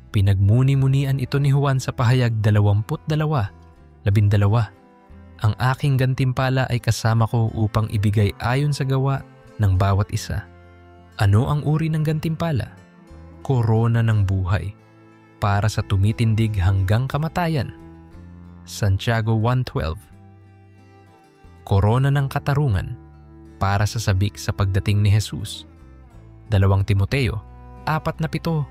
Pinagmuni-munian ito ni Juan sa pahayag 22:12. Ang aking gantimpala ay kasama ko upang ibigay ayon sa gawa ng bawat isa. Ano ang uri ng gantimpala? Korona ng buhay, para sa tumitindig hanggang kamatayan. Santiago 1:12. Korona ng katarungan, para sa sabik sa pagdating ni Jesus. 2 Timoteo 4:7-8.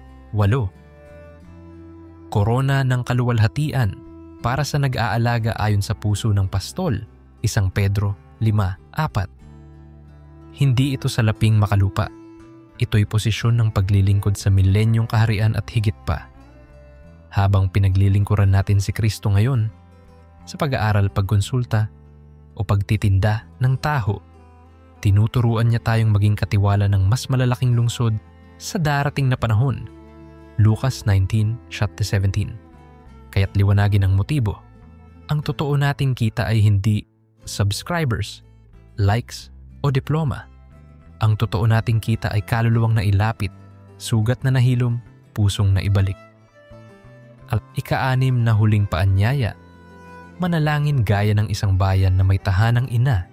Korona ng kaluwalhatian, para sa nag-aalaga ayon sa puso ng pastol. 1 Pedro 5:4. Hindi ito salaping makalupa. Ito'y posisyon ng paglilingkod sa milenyong kaharian at higit pa. Habang pinaglilingkuran natin si Kristo ngayon, sa pag-aaral, pagkonsulta, o pagtitinda ng taho, tinuturuan niya tayong maging katiwala ng mas malalaking lungsod sa darating na panahon. Lucas 19:17. Kaya't liwanagin ang motibo. Ang totoo nating kita ay hindi subscribers, likes, o diploma. Ang totoo nating kita ay kaluluwang nailapit, sugat na nahilom, pusong naibalik. Ika-6 na huling paanyaya, manalangin gaya ng isang bayan na may tahanang ina.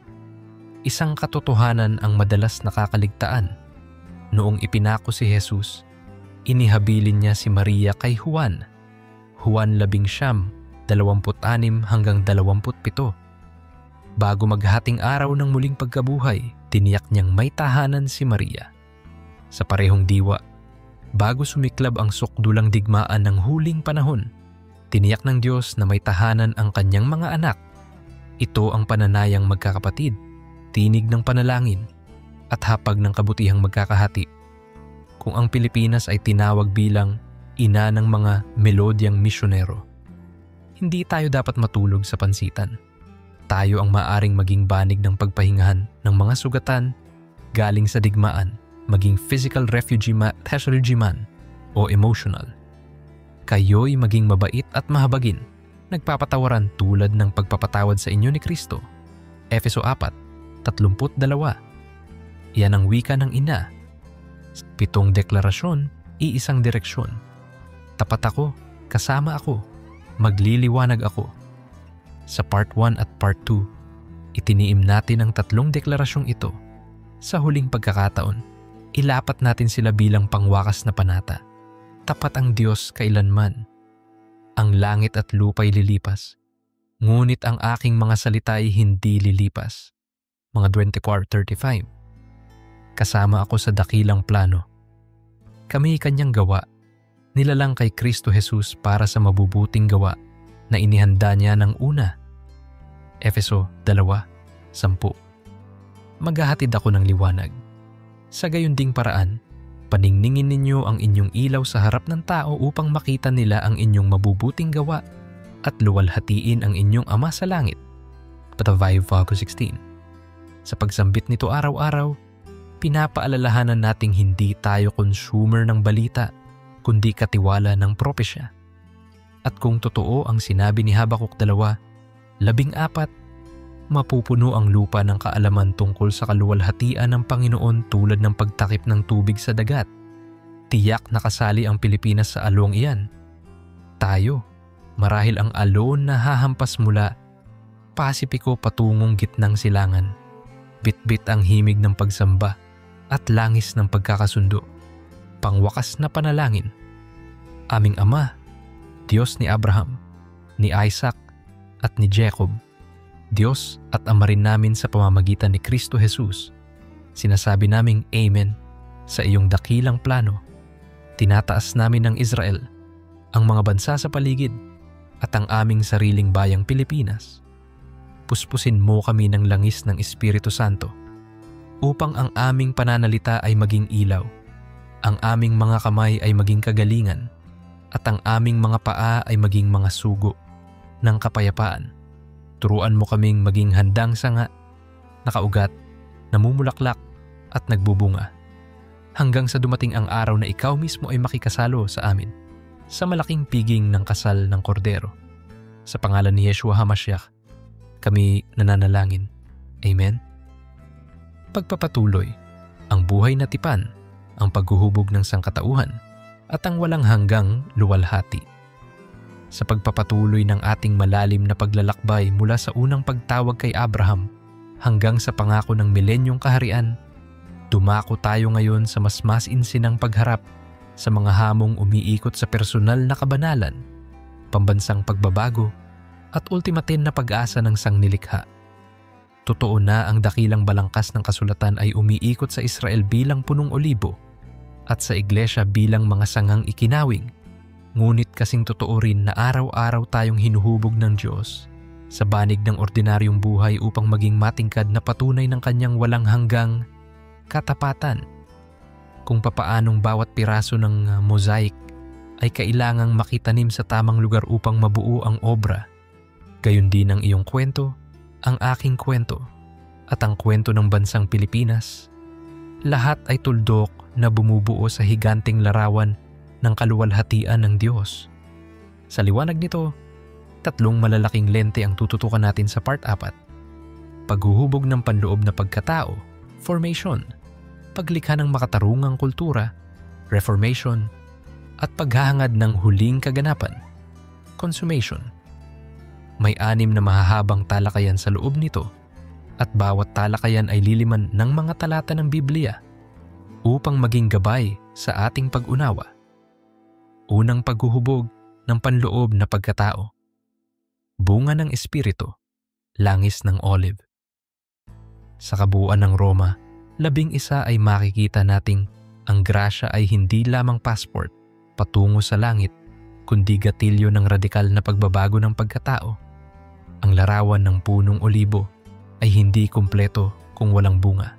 Isang katotohanan ang madalas nakakaligtaan. Noong ipinako si Jesus, inihabilin niya si Maria kay Juan. Juan 10:26-27. Bago maghating araw ng muling pagkabuhay, tiniyak niyang may tahanan si Maria. Sa parehong diwa, bago sumiklab ang sukdulang digmaan ng huling panahon, tiniyak ng Diyos na may tahanan ang kanyang mga anak. Ito ang pananayang magkakapatid tinig ng panalangin at hapag ng kabutihang magkakahati. Kung ang Pilipinas ay tinawag bilang ina ng mga melodyang misyonero, hindi tayo dapat matulog sa pansitan. Tayo ang maaring maging banig ng pagpahingahan ng mga sugatan galing sa digmaan, maging physical refugee man o emotional. Kayo'y maging mabait at mahabagin, nagpapatawaran tulad ng pagpapatawad sa inyo ni Kristo. Efeso 4:32. Yan ang wika ng ina. 7 deklarasyon, iisang direksyon. Tapat ako, kasama ako, magliliwanag ako. Sa part 1 at part 2, itiniim natin ang 3 deklarasyong ito. Sa huling pagkakataon, ilapat natin sila bilang pangwakas na panata. Tapat ang Diyos kailanman. Ang langit at lupa'y lilipas, ngunit ang aking mga salita'y hindi lilipas. Mga 24:35. Kasama ako sa dakilang plano. Kami kanyang gawa, nilalang kay Kristo Jesus para sa mabubuting gawa na inihanda niya ng una. Efeso 2:10. Maghahatid ako ng liwanag. Sa gayon ding paraan, paningningin ninyo ang inyong ilaw sa harap ng tao upang makita nila ang inyong mabubuting gawa at luwalhatiin ang inyong Ama sa langit. Patavay 5:16. Sa pagsambit nito araw-araw, pinapaalalahanan nating hindi tayo consumer ng balita, kundi katiwala ng propesya. At kung totoo ang sinabi ni Habakuk 2:14, mapupuno ang lupa ng kaalaman tungkol sa kaluwalhatian ng Panginoon tulad ng pagtakip ng tubig sa dagat. Tiyak na kasali ang Pilipinas sa along iyan. Tayo, marahil ang alon na hahampas mula Pasipiko patungong gitnang silangan. Bitbit ang himig ng pagsamba at langis ng pagkakasundo. Pangwakas na panalangin. Aming Ama, Diyos ni Abraham, ni Isaac at ni Jacob, Diyos at Ama rin namin sa pamamagitan ni Kristo Jesus, sinasabi naming Amen sa iyong dakilang plano. Tinataas namin ng Israel, ang mga bansa sa paligid at ang aming sariling bayang Pilipinas. Puspusin mo kami ng langis ng Espiritu Santo upang ang aming pananalita ay maging ilaw, ang aming mga kamay ay maging kagalingan, at ang aming mga paa ay maging mga sugo ng kapayapaan. Turuan mo kaming maging handang sanga, nakaugat, namumulaklak at nagbubunga, hanggang sa dumating ang araw na ikaw mismo ay makikasalo sa amin sa malaking piging ng kasal ng Kordero. Sa pangalan ni Yeshua HaMashiach, kami nananalangin. Amen. Pagpapatuloy, ang buhay na tipan, ang paghuhubog ng sangkatauhan, at ang walang hanggang luwalhati. Sa pagpapatuloy ng ating malalim na paglalakbay mula sa unang pagtawag kay Abraham hanggang sa pangako ng milenyong kaharian, dumako tayo ngayon sa mas masinsinang pagharap sa mga hamong umiikot sa personal na kabanalan, pambansang pagbabago, at ultimatin na pag-asa ng sangnilikha. Totoo na ang dakilang balangkas ng kasulatan ay umiikot sa Israel bilang punong olibo at sa iglesia bilang mga sangang ikinawing. Ngunit kasing totoo rin na araw-araw tayong hinuhubog ng Diyos sa banig ng ordinaryong buhay upang maging matingkad na patunay ng kanyang walang hanggang katapatan. Kung papaanong bawat piraso ng mosaic ay kailangang makitanim sa tamang lugar upang mabuo ang obra, gayon din ang iyong kwento, ang aking kwento, at ang kwento ng bansang Pilipinas. Lahat ay tuldok na bumubuo sa higanting larawan ng kaluwalhatian ng Diyos. Sa liwanag nito, 3 malalaking lente ang tututukan natin sa part 4. Paghuhubog ng panloob na pagkatao, formation, paglikha ng makatarungang kultura, reformation, at paghahangad ng huling kaganapan, consummation. May 6 na mahahabang talakayan sa loob nito at bawat talakayan ay liliman ng mga talata ng Biblia upang maging gabay sa ating pag-unawa. Unang paghuhubog ng panloob na pagkatao. Bunga ng Espiritu, langis ng olive. Sa kabuuan ng Roma, 11 ay makikita nating ang grasya ay hindi lamang passport patungo sa langit, kundi gatilyo ng radikal na pagbabago ng pagkatao. Ang larawan ng punong olibo ay hindi kumpleto kung walang bunga.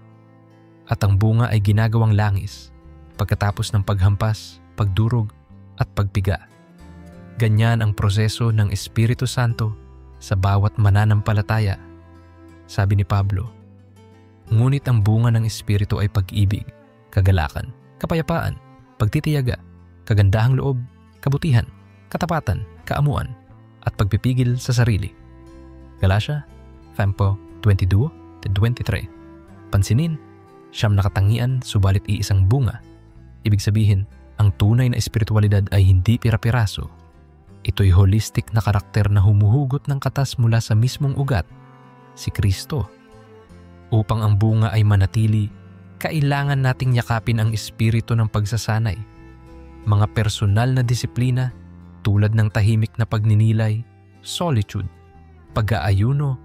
At ang bunga ay ginagawang langis pagkatapos ng paghampas, pagdurog at pagpiga. Ganyan ang proseso ng Espiritu Santo sa bawat mananampalataya. Sabi ni Pablo, ngunit ang bunga ng Espiritu ay pag-ibig, kagalakan, kapayapaan, pagtitiyaga, kagandahang loob, kabutihan, katapatan, kaamuan, at pagpipigil sa sarili. Galatia 5:22-23. Pansinin, siyam na katangian subalit iisang bunga. Ibig sabihin, ang tunay na espiritualidad ay hindi pira-piraso. Ito'y holistic na karakter na humuhugot ng katas mula sa mismong ugat, si Kristo. Upang ang bunga ay manatili, kailangan nating yakapin ang espiritu ng pagsasanay. Mga personal na disiplina tulad ng tahimik na pagninilay, solitude, pag-aayuno,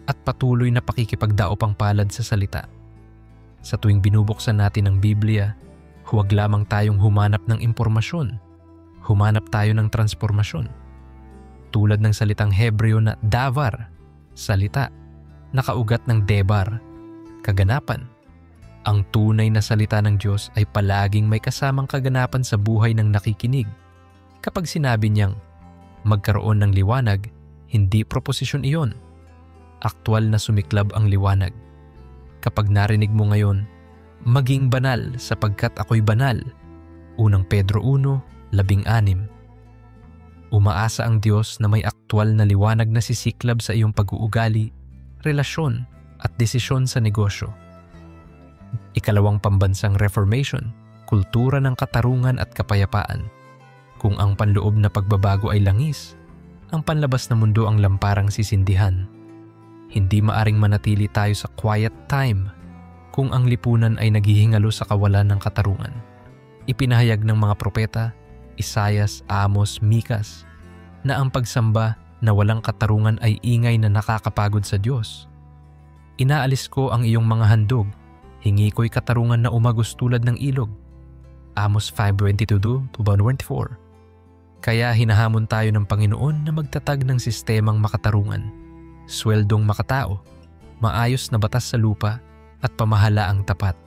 at patuloy na pakikipagdaupang palad sa salita. Sa tuwing binubuksan natin ang Biblia, huwag lamang tayong humanap ng impormasyon. Humanap tayo ng transformasyon. Tulad ng salitang Hebreo na davar, salita, nakaugat ng debar, kaganapan. Ang tunay na salita ng Diyos ay palaging may kasamang kaganapan sa buhay ng nakikinig. Kapag sinabi niyang magkaroon ng liwanag, hindi proposisyon iyon. Aktwal na sumiklab ang liwanag. Kapag narinig mo ngayon, maging banal sapagkat ako'y banal. Unang Pedro 1:16. Umaasa ang Diyos na may aktwal na liwanag na sisiklab sa iyong pag-uugali, relasyon at desisyon sa negosyo. Ikalawang pambansang Reformation, kultura ng katarungan at kapayapaan. Kung ang panloob na pagbabago ay langis, ang panlabas na mundo ang lamparang sisindihan. Hindi maaring manatili tayo sa quiet time kung ang lipunan ay naghihingalo sa kawalan ng katarungan. Ipinahayag ng mga propeta, Isayas, Amos, Mikas, na ang pagsamba na walang katarungan ay ingay na nakakapagod sa Diyos. Inaalis ko ang iyong mga handog, hingi ko'y katarungan na umagos tulad ng ilog. Amos 5:22-24. Kaya hinahamon tayo ng Panginoon na magtatag ng sistemang makatarungan, sweldong makatao, maayos na batas sa lupa at pamahalaang tapat.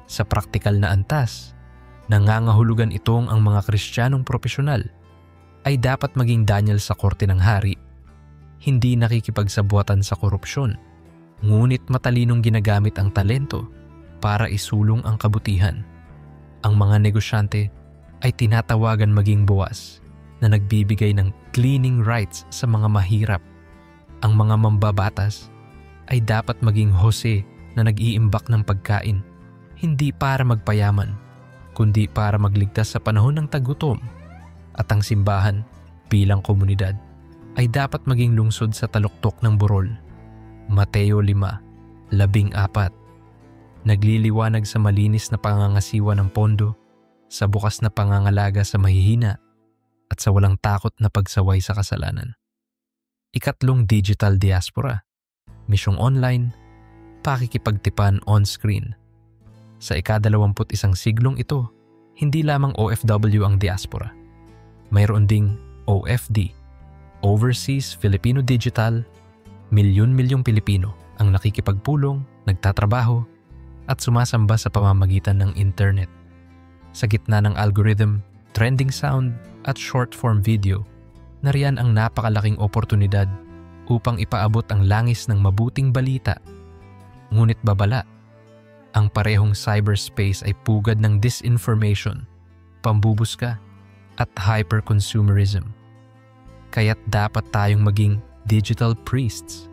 Sa praktikal na antas, nangangahulugan itong ang mga Kristiyanong propesyonal ay dapat maging Daniel sa korte ng hari, hindi nakikipagsabuatan sa korupsyon, ngunit matalinong ginagamit ang talento para isulong ang kabutihan. Ang mga negosyante ay tinatawagan maging Boaz na nagbibigay ng cleaning rights sa mga mahirap. Ang mga mambabatas ay dapat maging Jose na nag-iimbak ng pagkain, hindi para magpayaman, kundi para magligtas sa panahon ng tagutom. At ang simbahan bilang komunidad ay dapat maging lungsod sa taluktok ng burol. Mateo 5:14. Nagliliwanag sa malinis na pangangasiwa ng pondo, sa bukas na pangangalaga sa mahihina, at sa walang takot na pagsaway sa kasalanan. Ikatlong digital diaspora, misyong online, pakikipagtipan on-screen. Sa ika-21 siglong ito, hindi lamang OFW ang diaspora. Mayroon ding OFD, Overseas Filipino Digital, milyon-milyong Pilipino ang nakikipagpulong, nagtatrabaho, at sumasamba sa pamamagitan ng internet. Sa gitna ng algorithm, trending sound at short-form video, nariyan ang napakalaking oportunidad upang ipaabot ang langis ng mabuting balita. Ngunit babala, ang parehong cyberspace ay pugad ng disinformation, pambubuska, at hyper-consumerism. Kaya't dapat tayong maging digital priests,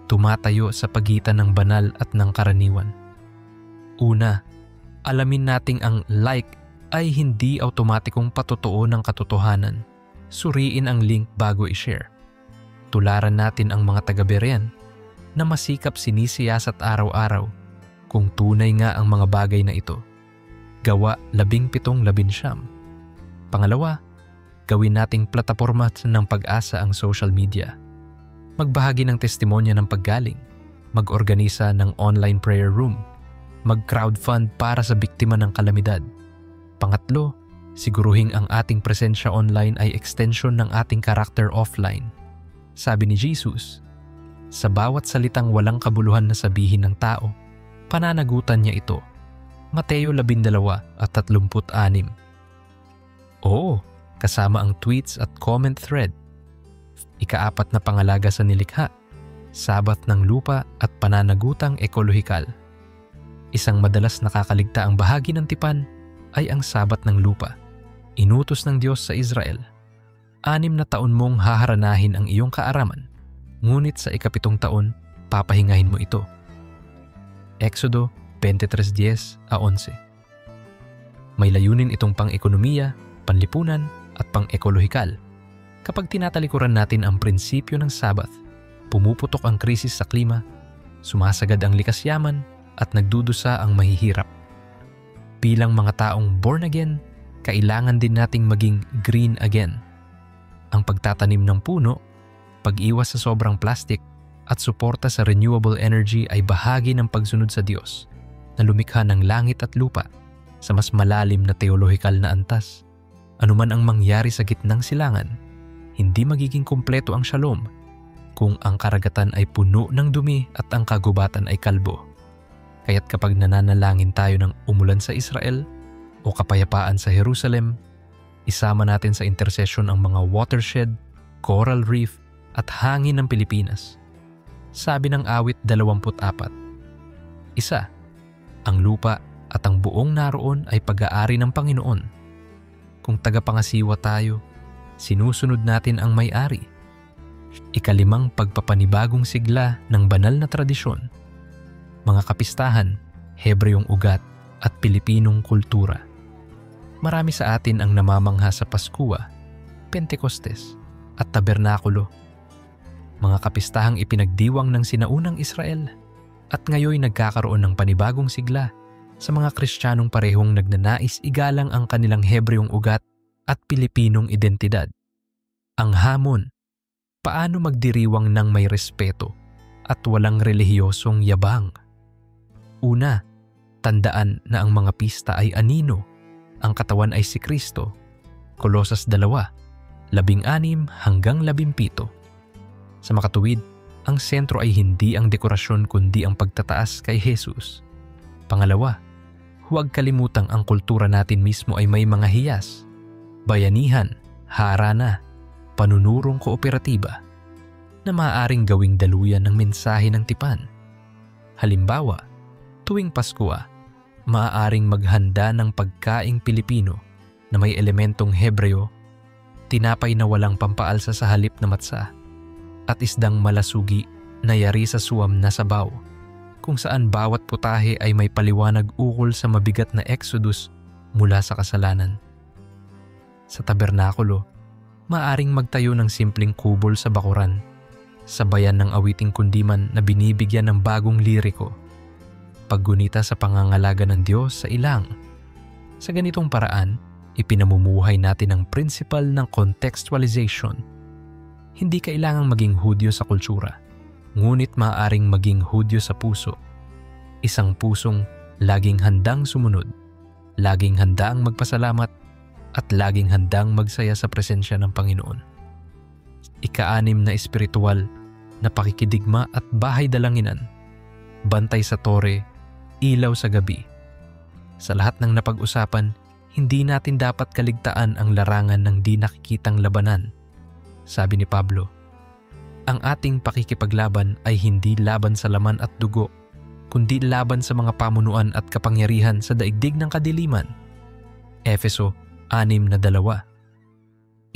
tumatayo sa pagitan ng banal at ng karaniwan. Una, alamin nating ang like ay hindi automatikong patotoo ng katotohanan. Suriin ang link bago i-share. Tularan natin ang mga taga-Berean na masikap sinisiyasat araw-araw kung tunay nga ang mga bagay na ito. Gawa 17:19. Pangalawa, gawin nating plataporma ng pag-asa ang social media. Magbahagi ng testimonya ng paggaling, mag-organisa ng online prayer room, mag-crowdfund para sa biktima ng kalamidad. Pangatlo, siguruhing ang ating presensya online ay extension ng ating karakter offline. Sabi ni Jesus, Sa bawat salitang walang kabuluhan na sabihin ng tao, pananagutan niya ito. Mateo 12:36. Oo, kasama ang tweets at comment thread. Ika-4 na pangalaga sa nilikha, sabat ng lupa at pananagutang ekolohikal. Isang madalas nakakaligtaang bahagi ng tipan ay ang sabat ng lupa. Inutos ng Diyos sa Israel. 6 na taon mong haharanahin ang iyong kaaraman, ngunit sa ika-7 taon, papahingahin mo ito. Exodo 23:10-11. May layunin itong pang-ekonomiya, panlipunan at pang-ekolohikal. Kapag tinatalikuran natin ang prinsipyo ng Sabath, pumuputok ang krisis sa klima, sumasagad ang likas yaman at nagdudusa ang mahihirap. Bilang mga taong born again, kailangan din nating maging green again. Ang pagtatanim ng puno, pag-iwas sa sobrang plastic at suporta sa renewable energy ay bahagi ng pagsunod sa Diyos na lumikha ng langit at lupa sa mas malalim na teolohikal na antas. Anuman ang mangyari sa gitnang silangan, hindi magiging kumpleto ang shalom kung ang karagatan ay puno ng dumi at ang kagubatan ay kalbo. Kaya't kapag nananalangin tayo ng umulan sa Israel o kapayapaan sa Jerusalem, isama natin sa intercession ang mga watershed, coral reef at hangin ng Pilipinas. Sabi ng awit 24, Isa, ang lupa at ang buong naroon ay pag-aari ng Panginoon. Kung tagapangasiwa tayo, sinusunod natin ang may-ari. 5, pagpapanibagong sigla ng banal na tradisyon. Mga kapistahan, Hebreyong ugat at Pilipinong kultura. Marami sa atin ang namamangha sa Paskua, Pentecostes at Tabernakulo. Mga kapistahang ipinagdiwang ng sinaunang Israel at ngayon nagkakaroon ng panibagong sigla sa mga Kristiyanong parehong nagnanais igalang ang kanilang Hebreyong ugat at Pilipinong identidad. Ang hamon, paano magdiriwang ng may respeto at walang relihiyosong yabang? Una, tandaan na ang mga pista ay anino, ang katawan ay si Kristo. Kolosas 2:16-17. Sa makatuwid, ang sentro ay hindi ang dekorasyon kundi ang pagtataas kay Jesus. Pangalawa, huwag kalimutang ang kultura natin mismo ay may mga hiyas, bayanihan, harana, panunurong kooperatiba na maaaring gawing daluyan ng mensahe ng tipan. Halimbawa, tuwing Pasko, maaaring maghanda ng pagkaing Pilipino na may elementong Hebreo, tinapay na walang pampaalsa sa halip na matsa, at isdang malasugi na yari sa suwam na sabaw, kung saan bawat putahe ay may paliwanag ukol sa mabigat na exodus mula sa kasalanan. Sa tabernakulo, maaaring magtayo ng simpleng kubol sa bakuran, sabayan ng awiting kundiman na binibigyan ng bagong liriko, paggunita sa pangangalaga ng Diyos sa ilang. Sa ganitong paraan, ipinamumuhay natin ang prinsipal ng contextualization. Hindi kailangang maging Hudyo sa kultura, ngunit maaaring maging Hudyo sa puso. Isang pusong laging handang sumunod, laging handang magpasalamat, at laging handang magsaya sa presensya ng Panginoon. 6 na espiritual na pakikidigma at bahay dalanginan, bantay sa tore, ilaw sa gabi. Sa lahat ng napag-usapan, hindi natin dapat kaligtaan ang larangan ng di nakikitang labanan. Sabi ni Pablo, ang ating pakikipaglaban ay hindi laban sa laman at dugo, kundi laban sa mga pamunuan at kapangyarihan sa daigdig ng kadiliman. Efeso 6:2.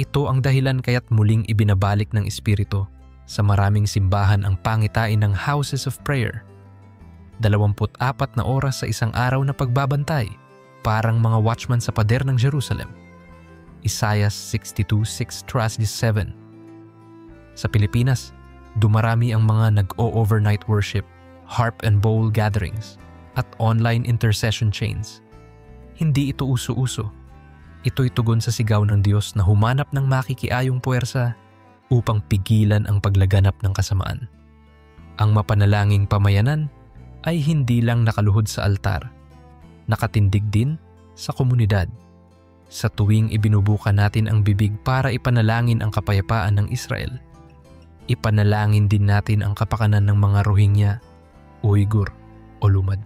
Ito ang dahilan kaya't muling ibinabalik ng Espiritu sa maraming simbahan ang pangitain ng houses of prayer. 24 na oras sa isang araw na pagbabantay, parang mga watchman sa pader ng Jerusalem. Isaiah 62:6-7. Sa Pilipinas, dumarami ang mga nag-o-overnight worship, harp and bowl gatherings, at online intercession chains. Hindi ito uso-uso. Ito'y tugon sa sigaw ng Diyos na humanap ng makikiayong puwersa upang pigilan ang paglaganap ng kasamaan. Ang mapanalangin pamayanan ay hindi lang nakaluhod sa altar, nakatindig din sa komunidad. Sa tuwing ibinubuka natin ang bibig para ipanalangin ang kapayapaan ng Israel, Ipanalangin din natin ang kapakanan ng mga Rohingya, Uyghur o Lumad.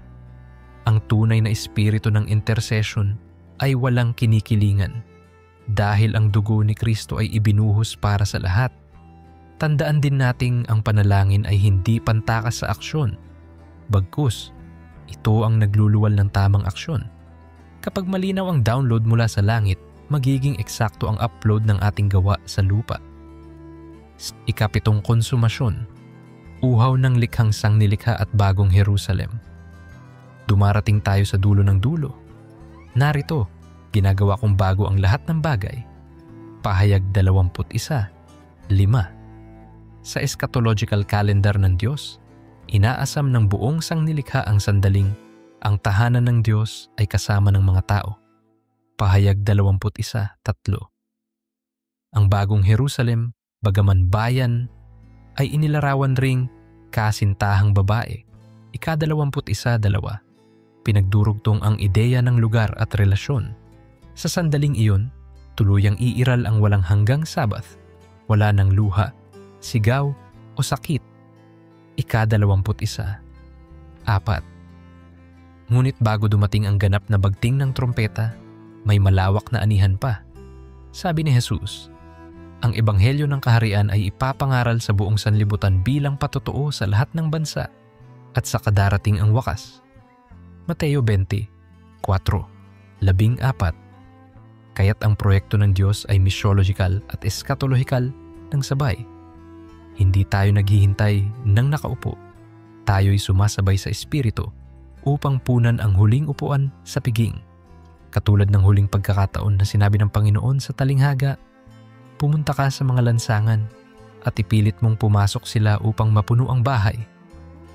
Ang tunay na espiritu ng intercession ay walang kinikilingan dahil ang dugo ni Kristo ay ibinuhos para sa lahat. Tandaan din nating ang panalangin ay hindi pantakas sa aksyon. Bagkus, ito ang nagluluwal ng tamang aksyon. Kapag malinaw ang download mula sa langit, magiging eksakto ang upload ng ating gawa sa lupa. Ikapitong konsumasyon, uhaw ng likhang sangnilikha at bagong Jerusalem. Dumarating tayo sa dulo ng dulo. Narito, ginagawa kong bago ang lahat ng bagay. Pahayag 21:5. Sa eschatological calendar ng Diyos, inaasam ng buong sangnilikha ang sandaling ang tahanan ng Diyos ay kasama ng mga tao. Pahayag 21:3. Ang bagong Jerusalem, bagaman bayan, ay inilarawan ring kasintahang babae. Ika-21:2. Pinagdurugtong ang ideya ng lugar at relasyon. Sa sandaling iyon, tuluyang iiral ang walang hanggang Sabath. Wala ng luha, sigaw o sakit. Ika-21:4. Ngunit bago dumating ang ganap na bagting ng trompeta, may malawak na anihan pa. Sabi ni Jesus, ang ebanghelyo ng kaharian ay ipapangaral sa buong sanlibutan bilang patotoo sa lahat ng bansa at sa kadarating ang wakas. Mateo 20:4-14. Kaya't ang proyekto ng Diyos ay missiological at eschatological ng sabay. Hindi tayo naghihintay ng nakaupo. Tayo'y sumasabay sa Espiritu upang punan ang huling upuan sa piging. Katulad ng huling pagkakataon na sinabi ng Panginoon sa talinghaga, pumunta ka sa mga lansangan at ipilit mong pumasok sila upang mapuno ang bahay.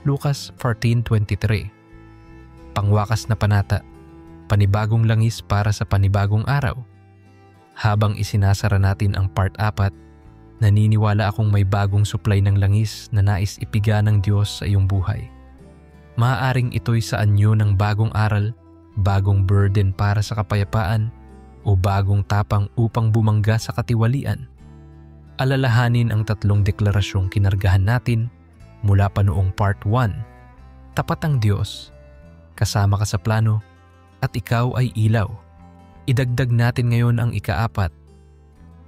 Lucas 14:23. Pangwakas na panata, panibagong langis para sa panibagong araw. Habang isinasara natin ang part 4, naniniwala akong may bagong supply ng langis na nais ipiga ng Diyos sa iyong buhay. Maaaring ito'y sa anyo ng bagong aral, bagong burden para sa kapayapaan, o bagong tapang upang bumangga sa katiwalian. Alalahanin ang 3 deklarasyong kinargahan natin mula pa noong part 1. Tapat ang Diyos, kasama ka sa plano, at ikaw ay ilaw. Idagdag natin ngayon ang ika-4.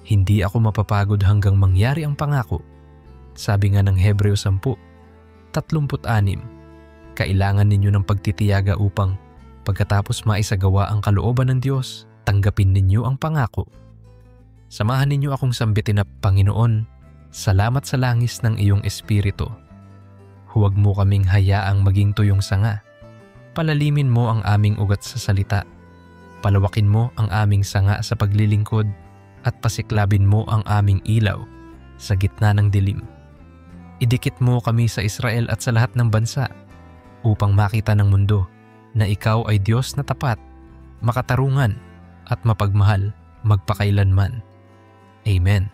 Hindi ako mapapagod hanggang mangyari ang pangako. Sabi nga ng Hebreo 10:36, kailangan ninyo ng pagtitiyaga upang pagkatapos maisagawa ang kalooban ng Diyos, tanggapin ninyo ang pangako. Samahan ninyo akong sambitin na, Panginoon, salamat sa langis ng iyong Espiritu. Huwag mo kaming hayaang maging tuyong sanga. Palalimin mo ang aming ugat sa salita. Palawakin mo ang aming sanga sa paglilingkod at pasiklabin mo ang aming ilaw sa gitna ng dilim. Idikit mo kami sa Israel at sa lahat ng bansa upang makita ng mundo na ikaw ay Diyos na tapat, makatarungan at mapagmahal magpakailanman. Amen.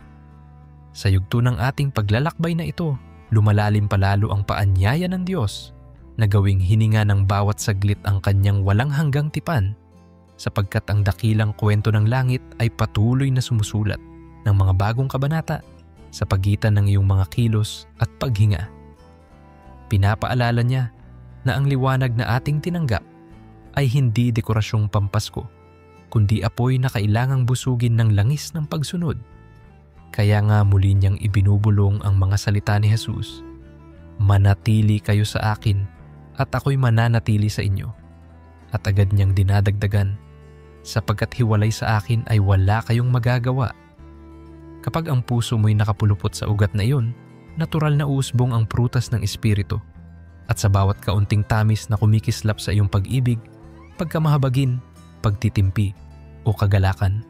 Sa yugto ng ating paglalakbay na ito, lumalalim palalo ang paanyaya ng Diyos na gawing hininga ng bawat saglit ang kanyang walang hanggang tipan, sapagkat ang dakilang kwento ng langit ay patuloy na sumusulat ng mga bagong kabanata sa pagitan ng iyong mga kilos at paghinga. Pinapaalala niya na ang liwanag na ating tinanggap ay hindi dekorasyong pampasko, kundi apoy na kailangang busugin ng langis ng pagsunod. Kaya nga muli niyang ibinubulong ang mga salita ni Jesus, manatili kayo sa akin at ako'y mananatili sa inyo. At agad niyang dinadagdagan, sapagkat hiwalay sa akin ay wala kayong magagawa. Kapag ang puso mo'y nakapulupot sa ugat na iyon, natural na uusbong ang prutas ng Espiritu. At sa bawat kaunting tamis na kumikislap sa iyong pag-ibig, pagkamahabagin, pagtitimpi o kagalakan,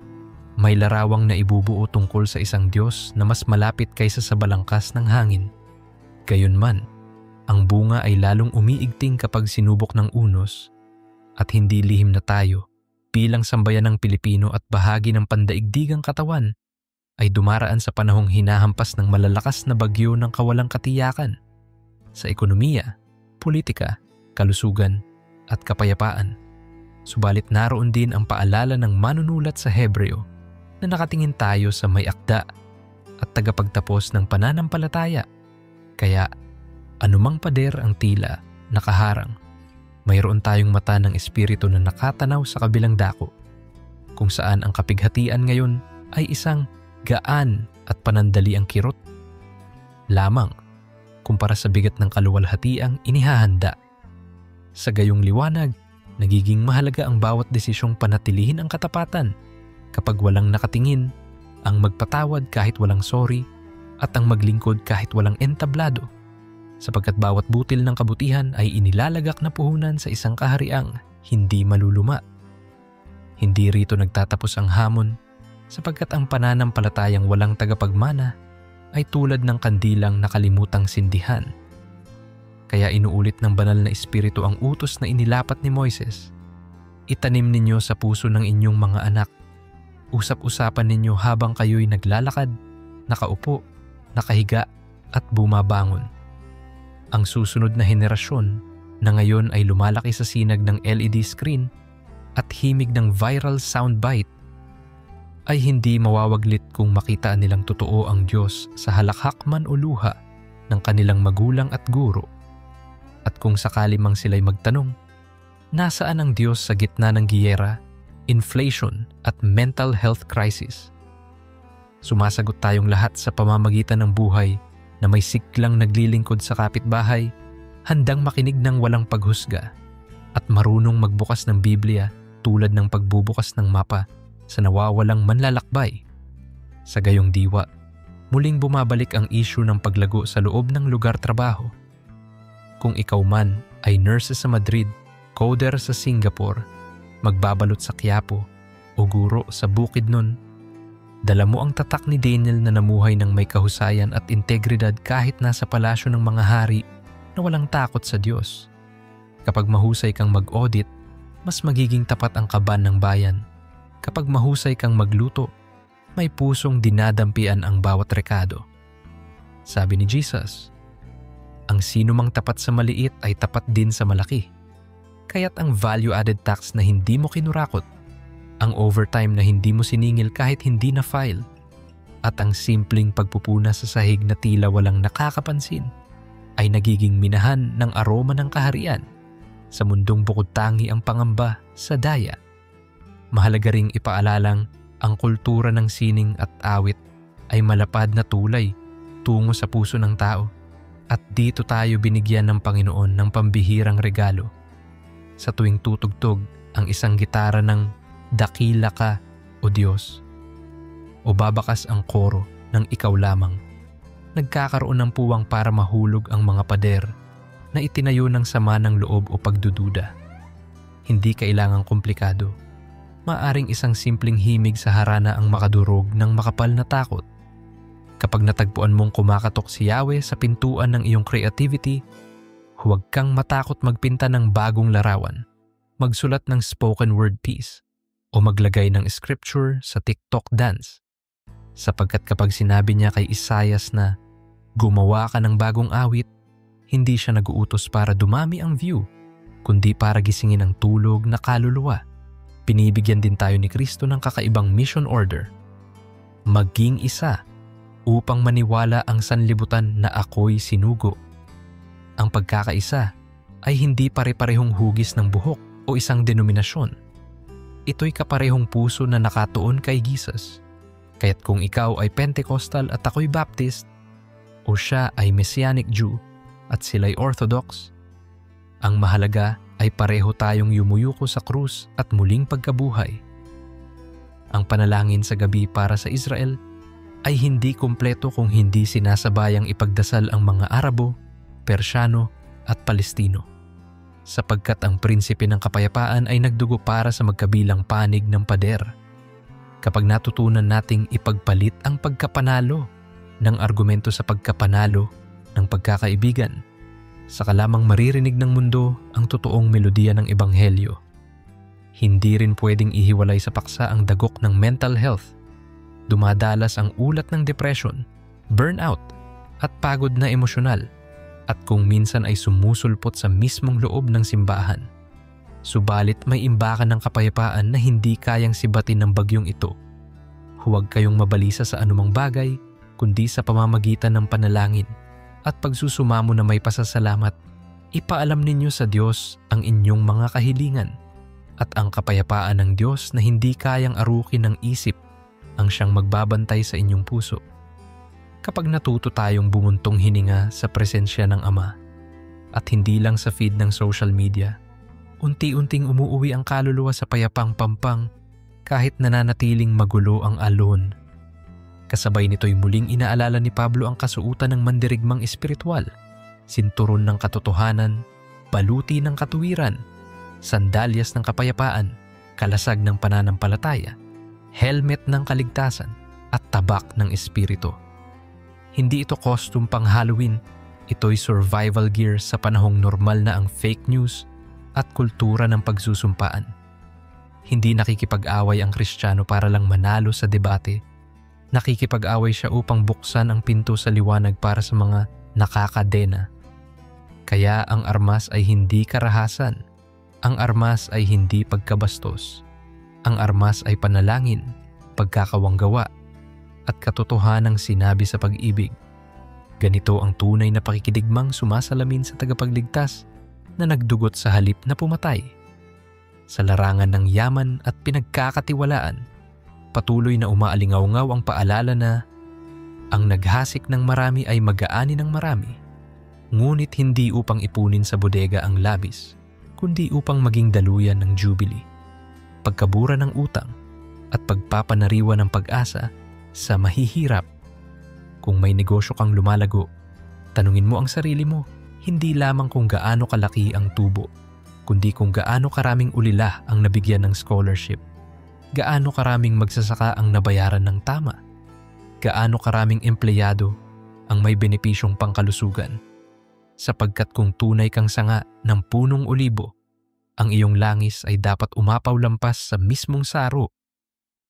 may larawang na ibubuo tungkol sa isang Diyos na mas malapit kaysa sa balangkas ng hangin. Gayunman, ang bunga ay lalong umiigting kapag sinubok ng unos, at hindi lihim na tayo bilang sambayan ng Pilipino at bahagi ng pandaigdigang katawan ay dumaraan sa panahong hinahampas ng malalakas na bagyo ng kawalang katiyakan sa ekonomiya, politika, kalusugan at kapayapaan. Subalit naroon din ang paalala ng manunulat sa Hebreo na nakatingin tayo sa may akda at tagapagtapos ng pananampalataya. Kaya anumang pader ang tila nakaharang, mayroon tayong mata ng espiritu na nakatanaw sa kabilang dako, kung saan ang kapighatian ngayon ay isang gaan at panandaliang kirot lamang kumpara sa bigat ng kaluwalhatiang inihahanda. Sa gayong liwanag, nagiging mahalaga ang bawat desisyong panatilihin ang katapatan kapag walang nakatingin, ang magpatawad kahit walang sorry, at ang maglingkod kahit walang entablado, sapagkat bawat butil ng kabutihan ay inilalagak na puhunan sa isang kahariang hindi maluluma. Hindi rito nagtatapos ang hamon, sapagkat ang pananampalatayang walang tagapagmana ay tulad ng kandilang nakalimutang sindihan. Kaya inuulit ng banal na espiritu ang utos na inilapat ni Moises. Itanim ninyo sa puso ng inyong mga anak. Usap-usapan ninyo habang kayo'y naglalakad, nakaupo, nakahiga at bumabangon. Ang susunod na henerasyon na ngayon ay lumalaki sa sinag ng LED screen at himig ng viral soundbite ay hindi mawawaglit kung makita nilang totoo ang Diyos sa halakhak man o luha ng kanilang magulang at guro. At kung sakali mang sila'y magtanong, nasaan ang Diyos sa gitna ng giyera, inflation at mental health crisis? Sumasagot tayong lahat sa pamamagitan ng buhay na may siglang naglilingkod sa kapitbahay, handang makinig ng walang paghusga, at marunong magbukas ng Biblia tulad ng pagbubukas ng mapa sa nawawalang manlalakbay. Sa gayong diwa, muling bumabalik ang issue ng paglago sa loob ng lugar trabaho. Kung ikaw man ay nurse sa Madrid, coder sa Singapore, magbabalot sa Quiapo o guro sa Bukidnon, dala mo ang tatak ni Daniel na namuhay ng may kahusayan at integridad kahit nasa palasyo ng mga hari na walang takot sa Diyos. Kapag mahusay kang mag-audit, mas magiging tapat ang kaban ng bayan. Kapag mahusay kang magluto, may pusong dinadampian ang bawat rekado. Sabi ni Jesus, ang sino mang tapat sa maliit ay tapat din sa malaki. Kaya't ang value-added tax na hindi mo kinurakot, ang overtime na hindi mo siningil kahit hindi na file, at ang simpleng pagpupuna sa sahig na tila walang nakakapansin, ay nagiging minahan ng aroma ng kaharian sa mundong bukod tangi ang pangamba sa daya. Mahalaga ring ipaalalang ang kultura ng sining at awit ay malapad na tulay tungo sa puso ng tao, at dito tayo binigyan ng Panginoon ng pambihirang regalo. Sa tuwing tutugtog ang isang gitara ng "Dakila ka, O Diyos," o babakas ang koro ng "Ikaw lamang," nagkakaroon ng puwang para mahulog ang mga pader na itinayo ng sama ng loob o pagdududa. Hindi kailangang komplikado. Maaring isang simpleng himig sa harana ang makadurog ng makapal na takot. Kapag natagpuan mong kumakatok si Yahweh sa pintuan ng iyong creativity, huwag kang matakot magpinta ng bagong larawan, magsulat ng spoken word piece, o maglagay ng scripture sa TikTok dance. Sapagkat kapag sinabi niya kay Isaias na gumawa ka ng bagong awit, hindi siya nag-uutos para dumami ang view, kundi para gisingin ang tulog na kaluluwa. Pinibigyan din tayo ni Kristo ng kakaibang mission order. Maging isa upang maniwala ang sanlibutan na ako'y sinugo. Ang pagkakaisa ay hindi pare-parehong hugis ng buhok o isang denominasyon. Ito'y kaparehong puso na nakatuon kay Jesus. Kaya't kung ikaw ay Pentecostal at ako'y Baptist, o siya ay Messianic Jew at sila'y Orthodox, ang mahalaga ay pareho tayong yumuyuko sa krus at muling pagkabuhay. Ang panalangin sa gabi para sa Israel ay hindi kumpleto kung hindi sinasabayang ipagdasal ang mga Arabo, Persyano at Palestino. Sapagkat ang prinsipe ng kapayapaan ay nagdugo para sa magkabilang panig ng pader. Kapag natutunan nating ipagpalit ang pagkapanalo ng argumento sa pagkapanalo ng pagkakaibigan, saka lamang maririnig ng mundo ang totoong melodiya ng Ebanghelyo. Hindi rin pwedeng ihiwalay sa paksa ang dagok ng mental health. Dumadalas ang ulat ng depression, burnout, at pagod na emosyonal, at kung minsan ay sumusulpot sa mismong loob ng simbahan. Subalit may imbakan ng kapayapaan na hindi kayang sibatin ng bagyong ito. Huwag kayong mabalisa sa anumang bagay, kundi sa pamamagitan ng panalangin at pagsusumamo na may pasasalamat, ipaalam ninyo sa Diyos ang inyong mga kahilingan at ang kapayapaan ng Diyos na hindi kayang arukin ng isip ang siyang magbabantay sa inyong puso. Kapag natuto tayong bumuntong hininga sa presensya ng Ama at hindi lang sa feed ng social media, unti-unting umuuwi ang kaluluwa sa payapang pampang kahit nananatiling magulo ang alon. Kasabay nito'y muling inaalala ni Pablo ang kasuutan ng mandirigmang espiritual, sinturon ng katotohanan, baluti ng katuwiran, sandalyas ng kapayapaan, kalasag ng pananampalataya, helmet ng kaligtasan, at tabak ng espiritu. Hindi ito costume pang Halloween, ito'y survival gear sa panahong normal na ang fake news at kultura ng pagsusumpaan. Hindi nakikipag-away ang Kristiyano para lang manalo sa debate. Nakikipag-away siya upang buksan ang pinto sa liwanag para sa mga nakakadena. Kaya ang armas ay hindi karahasan. Ang armas ay hindi pagkabastos. Ang armas ay panalangin, pagkakawanggawa, at katotohanang sinabi sa pag-ibig. Ganito ang tunay na pakikidigmang sumasalamin sa tagapagligtas na nagdugot sa halip na pumatay. Sa larangan ng yaman at pinagkakatiwalaan, patuloy na umaalingaw-ngaw ang paalala na ang naghasik ng marami ay mag-aani ng marami, ngunit hindi upang ipunin sa bodega ang labis, kundi upang maging daluyan ng jubilee, pagkabura ng utang, at pagpapanariwa ng pag-asa sa mahihirap. Kung may negosyo kang lumalago, tanungin mo ang sarili mo, hindi lamang kung gaano kalaki ang tubo, kundi kung gaano karaming ulila ang nabigyan ng scholarship, gaano karaming magsasaka ang nabayaran ng tama, gaano karaming empleyado ang may benepisyong pangkalusugan. Sapagkat kung tunay kang sanga ng punong olibo, ang iyong langis ay dapat umapaw lampas sa mismong saro.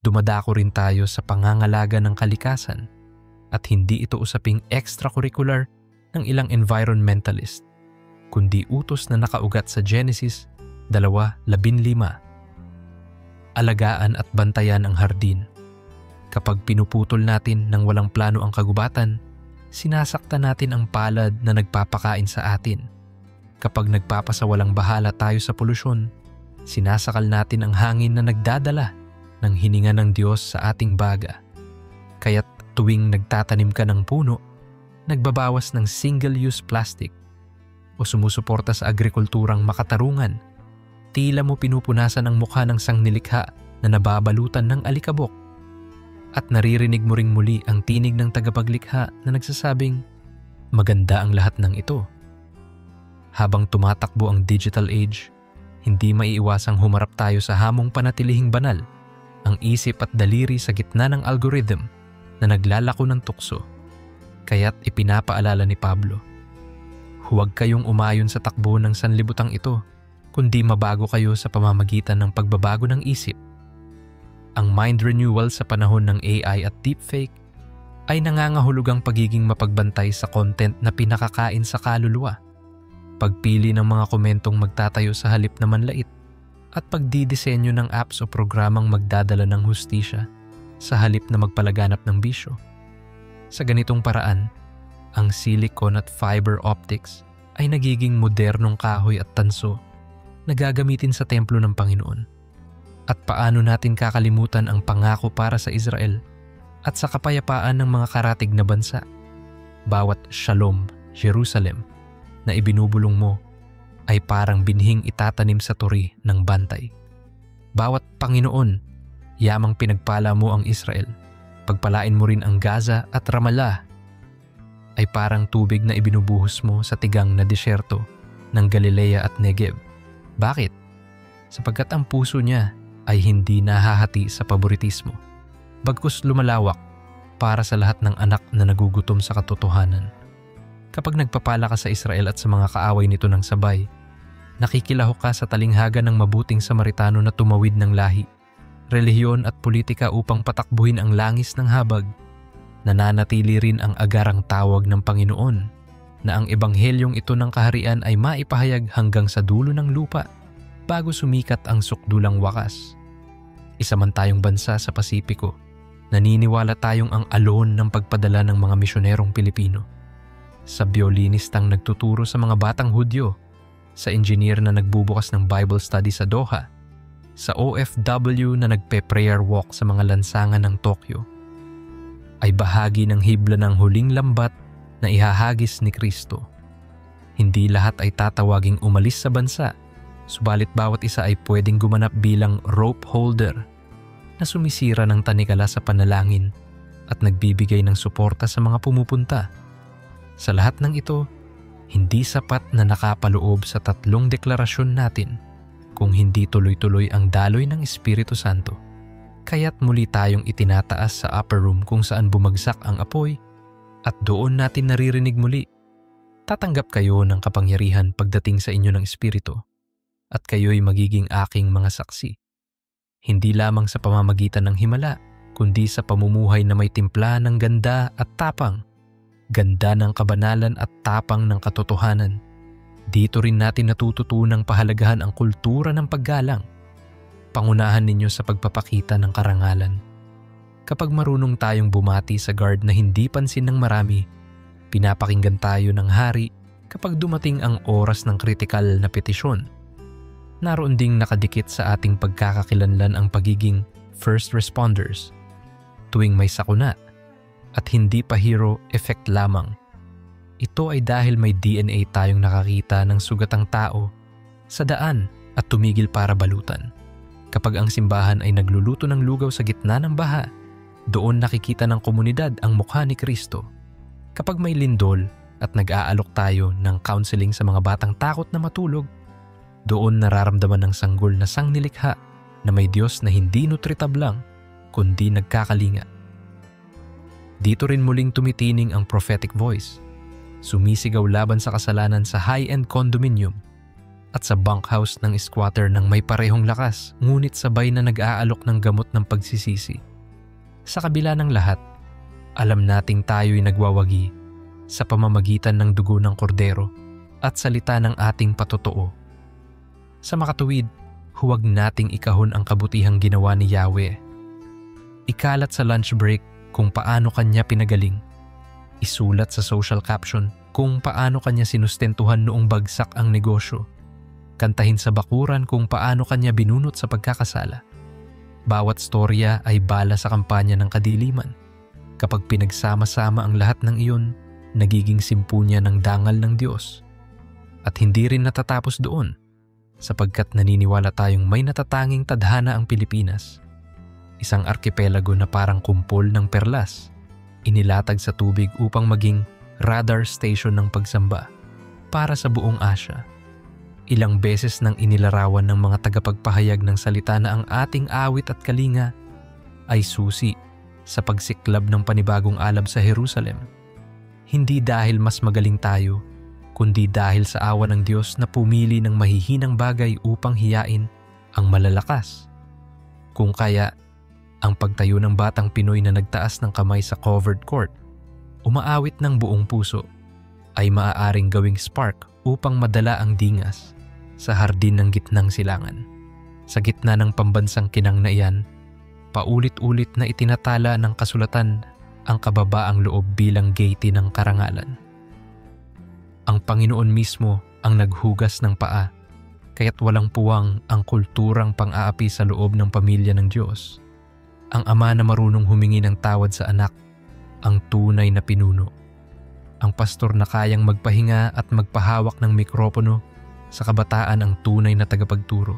Dumadako rin tayo sa pangangalaga ng kalikasan at hindi ito usaping extracurricular ng ilang environmentalist, kundi utos na nakaugat sa Genesis 2:15. Alagaan at bantayan ang hardin. Kapag pinuputol natin ng walang plano ang kagubatan, sinasaktan natin ang palad na nagpapakain sa atin. Kapag nagpapasawalang bahala tayo sa polusyon, sinasakal natin ang hangin na nagdadala ng hininga ng Diyos sa ating baga. Kaya't tuwing nagtatanim ka ng puno, nagbabawas ng single-use plastic o sumusuporta sa agrikulturang makatarungan, tila mo pinupunasan ang mukha ng sangnilikha na nababalutan ng alikabok. At naririnig mo ring muli ang tinig ng tagapaglikha na nagsasabing, maganda ang lahat ng ito. Habang tumatakbo ang digital age, hindi maiiwasang humarap tayo sa hamong panatilihing banal, ang isip at daliri sa gitna ng algorithm na naglalako ng tukso. Kaya't ipinapaalala ni Pablo, huwag kayong umayon sa takbo ng sanlibutang ito, kundi mabago kayo sa pamamagitan ng pagbabago ng isip. Ang mind renewal sa panahon ng AI at deepfake ay nangangahulugang pagiging mapagbantay sa content na pinakakain sa kaluluwa, pagpili ng mga komentong magtatayo sa halip na manlait, at pagdidisenyo ng apps o programang magdadala ng hustisya sa halip na magpalaganap ng bisyo. Sa ganitong paraan, ang silicon at fiber optics ay nagiging modernong kahoy at tanso na gagamitin sa templo ng Panginoon. At paano natin kakalimutan ang pangako para sa Israel at sa kapayapaan ng mga karatig na bansa? Bawat Shalom, Jerusalem, na ibinubulong mo ay parang binhing itatanim sa turi ng bantay. Bawat Panginoon, yamang pinagpala mo ang Israel, pagpalain mo rin ang Gaza at Ramallah, ay parang tubig na ibinubuhos mo sa tigang na disyerto ng Galilea at Negev. Bakit? Sapagkat ang puso niya ay hindi nahahati sa paboritismo, bagkus lumalawak para sa lahat ng anak na nagugutom sa katotohanan. Kapag nagpapala ka sa Israel at sa mga kaaway nito ng sabay, nakikilahok ka sa talinghaga ng mabuting Samaritano na tumawid ng lahi, relihiyon at politika upang patakbuhin ang langis ng habag. Nananatili rin ang agarang tawag ng Panginoon na ang ebanghelyong ito ng kaharian ay maipahayag hanggang sa dulo ng lupa bago sumikat ang sukdulang wakas. Isa man tayong bansa sa Pasipiko naniniwala tayong ang alon ng pagpadala ng mga misyonerong Pilipino, sa biolinistang nagtuturo sa mga batang Hudyo, sa engineer na nagbubukas ng Bible study sa Doha, sa OFW na nagpe-prayer walk sa mga lansangan ng Tokyo, ay bahagi ng hibla ng huling lambat na ihahagis ni Kristo. Hindi lahat ay tatawaging umalis sa bansa, subalit bawat isa ay pwedeng gumanap bilang rope holder na sumisira ng tanikala sa panalangin at nagbibigay ng suporta sa mga pumupunta. Sa lahat ng ito, hindi sapat na nakapaloob sa 3 deklarasyon natin kung hindi tuloy-tuloy ang daloy ng Espiritu Santo. Kaya't muli tayong itinataas sa upper room kung saan bumagsak ang apoy at doon natin naririnig muli, tatanggap kayo ng kapangyarihan pagdating sa inyo ng Espiritu at kayo'y magiging aking mga saksi. Hindi lamang sa pamamagitan ng himala, kundi sa pamumuhay na may timpla ng ganda at tapang, ganda ng kabanalan at tapang ng katotohanan. Dito rin natin natututunang pahalagahan ang kultura ng paggalang. Pangunahan ninyo sa pagpapakita ng karangalan. Kapag marunong tayong bumati sa guard na hindi pansin ng marami, pinapakinggan tayo ng hari kapag dumating ang oras ng kritikal na petisyon. Naroon ding nakadikit sa ating pagkakakilanlan ang pagiging first responders tuwing may sakuna at hindi pa hero effect lamang. Ito ay dahil may DNA tayong nakakita ng sugatang tao sa daan at tumigil para balutan. Kapag ang simbahan ay nagluluto ng lugaw sa gitna ng baha, doon nakikita ng komunidad ang mukha ni Kristo. Kapag may lindol at nag-aalok tayo ng counseling sa mga batang takot na matulog, doon nararamdaman ng sanggol na sangnilikha na may Diyos na hindi nutritablang kundi nagkakalinga. Dito rin muling tumitining ang prophetic voice. Sumisigaw laban sa kasalanan sa high-end condominium at sa bunkhouse ng squatter ng may parehong lakas ngunit sabay na nag-aalok ng gamot ng pagsisisi. Sa kabila ng lahat, alam nating tayo'y nagwawagi sa pamamagitan ng dugo ng kordero at salita ng ating patotoo. Sa makatuwid, huwag nating ikahon ang kabutihang ginawa ni Yahweh. Ikalat sa lunch break kung paano kanya pinagaling. Isulat sa social caption kung paano kanya sinustentuhan noong bagsak ang negosyo. Kantahin sa bakuran kung paano kanya binunot sa pagkakasala. Bawat storya ay bala sa kampanya ng kadiliman. Kapag pinagsama-sama ang lahat ng iyon, nagiging simpunya ng dangal ng Diyos. At hindi rin natatapos doon, sapagkat naniniwala tayong may natatanging tadhana ang Pilipinas. Isang arkipelago na parang kumpol ng perlas, inilatag sa tubig upang maging radar station ng pagsamba para sa buong Asya. Ilang beses nang inilarawan ng mga tagapagpahayag ng salita na ang ating awit at kalinga ay susi sa pagsiklab ng panibagong alab sa Jerusalem. Hindi dahil mas magaling tayo, kundi dahil sa awa ng Diyos na pumili ng mahihinang bagay upang hiyain ang malalakas. Kung kaya, ang pagtayo ng batang Pinoy na nagtaas ng kamay sa covered court, umaawit ng buong puso, ay maaaring gawing spark upang madala ang dingas sa hardin ng gitnang silangan. Sa gitna ng pambansang kinang na iyan, paulit-ulit na itinatala ng kasulatan ang kababaang loob bilang gate ng karangalan. Ang Panginoon mismo ang naghugas ng paa, kaya't walang puwang ang kulturang pang-aapi sa loob ng pamilya ng Diyos. Ang ama na marunong humingi ng tawad sa anak, ang tunay na pinuno. Ang pastor na kayang magpahinga at magpahawak ng mikropono, sa kabataan ang tunay na tagapagturo.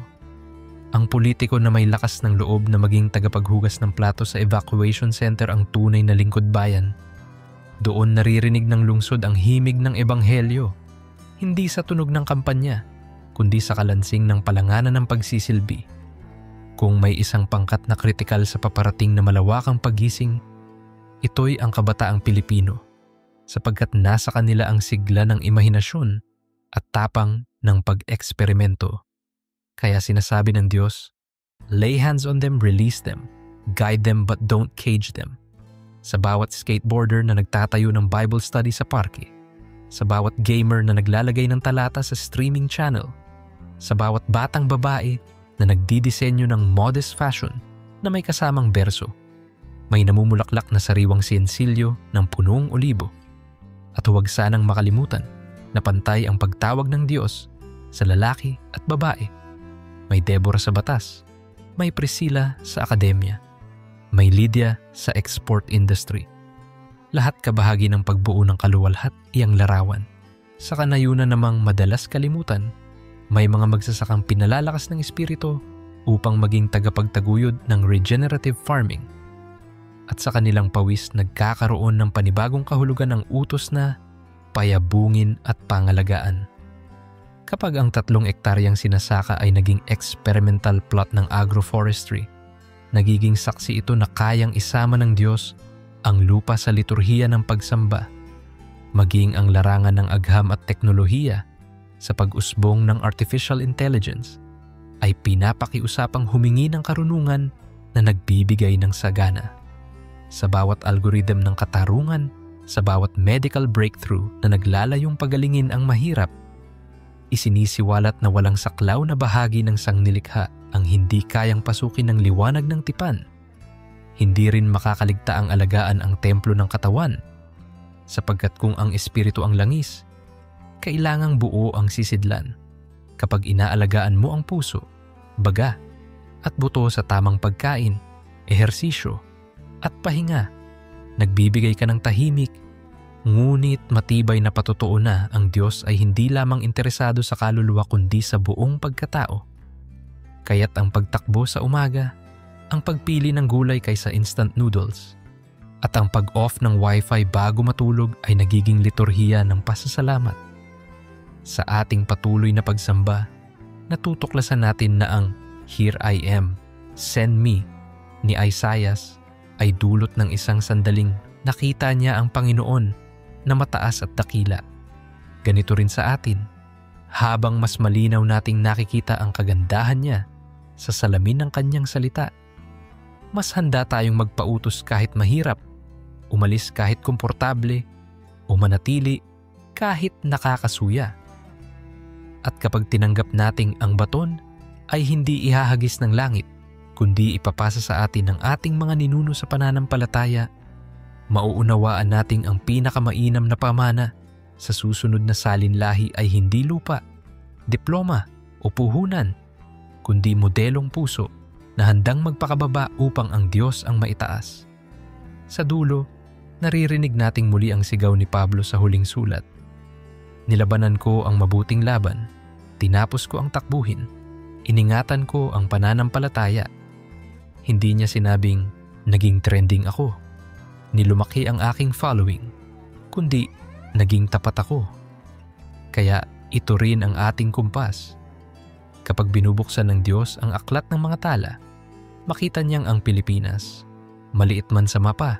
Ang politiko na may lakas ng loob na maging tagapaghugas ng plato sa evacuation center ang tunay na lingkod bayan. Doon naririnig ng lungsod ang himig ng ebanghelyo, hindi sa tunog ng kampanya, kundi sa kalansing ng palanganan ng pagsisilbi. Kung may isang pangkat na kritikal sa paparating na malawakang paggising, ito'y ang kabataang Pilipino, sapagkat nasa kanila ang sigla ng imahinasyon at tapang ng pag-eksperimento. Kaya sinasabi ng Diyos, lay hands on them, release them, guide them but don't cage them. Sa bawat skateboarder na nagtatayo ng Bible study sa parke, sa bawat gamer na naglalagay ng talata sa streaming channel, sa bawat batang babae na nagdidisenyo ng modest fashion na may kasamang berso, May namumulaklak na sariwang siyensilyo ng punong olibo. At huwag sanang makalimutan na pantay ang pagtawag ng Diyos sa lalaki at babae. May Deborah sa batas, may Priscilla sa akademya, may Lydia sa export industry. Lahat kabahagi ng pagbuo ng kaluwalhat iyang larawan. Sa kanayunan namang madalas kalimutan, may mga magsasakang pinalalakas ng espiritu upang maging tagapagtaguyod ng regenerative farming. At sa kanilang pawis nagkakaroon ng panibagong kahulugan ng utos na payabungin at pangalagaan. Kapag ang 3 ektaryang sinasaka ay naging experimental plot ng agroforestry, nagiging saksi ito na kayang isama ng Diyos ang lupa sa liturhiya ng pagsamba, maging ang larangan ng agham at teknolohiya sa pag-usbong ng artificial intelligence ay pinapakiusapang humingi ng karunungan na nagbibigay ng sagana. Sa bawat algorithm ng katarungan, sa bawat medical breakthrough na naglalayong pagalingin ang mahirap, isinisiwalat na walang saklaw na bahagi ng sangnilikha ang hindi kayang pasukin ng liwanag ng tipan. Hindi rin makakaligta ang alagaan ang templo ng katawan, sapagkat kung ang espiritu ang langis, kailangang buo ang sisidlan. Kapag inaalagaan mo ang puso, baga, at buto sa tamang pagkain, ehersisyo, at pahinga, nagbibigay ka ng tahimik, ngunit matibay na patotoo na ang Diyos ay hindi lamang interesado sa kaluluwa kundi sa buong pagkatao. Kaya't ang pagtakbo sa umaga, ang pagpili ng gulay kaysa instant noodles, at ang pag-off ng wifi bago matulog ay nagiging liturhiya ng pasasalamat. Sa ating patuloy na pagsamba, natutuklasan natin na ang "Here I am, send me" ni Isaiah ay dulot ng isang sandaling nakita niya ang Panginoon na mataas at dakila. Ganito rin sa atin, habang mas malinaw nating nakikita ang kagandahan niya sa salamin ng kanyang salita, mas handa tayong magpautos kahit mahirap, umalis kahit komportable, o manatili kahit nakakasuya. At kapag tinanggap nating ang baton ay hindi ihahagis ng langit, kundi ipapasa sa atin ng ating mga ninuno sa pananampalataya, mauunawaan nating ang pinakamainam na pamana sa susunod na salinlahi ay hindi lupa, diploma o puhunan, kundi modelong puso na handang magpakababa upang ang Diyos ang maitaas. Sa dulo, naririnig nating muli ang sigaw ni Pablo sa huling sulat. Nilabanan ko ang mabuting laban, tinapos ko ang takbuhin, iningatan ko ang pananampalataya. Hindi niya sinabing, naging trending ako, nilumaki ang aking following, kundi naging tapat ako. Kaya ito rin ang ating kumpas. Kapag binubuksan ng Diyos ang aklat ng mga tala, makita niyang ang Pilipinas, maliit man sa mapa,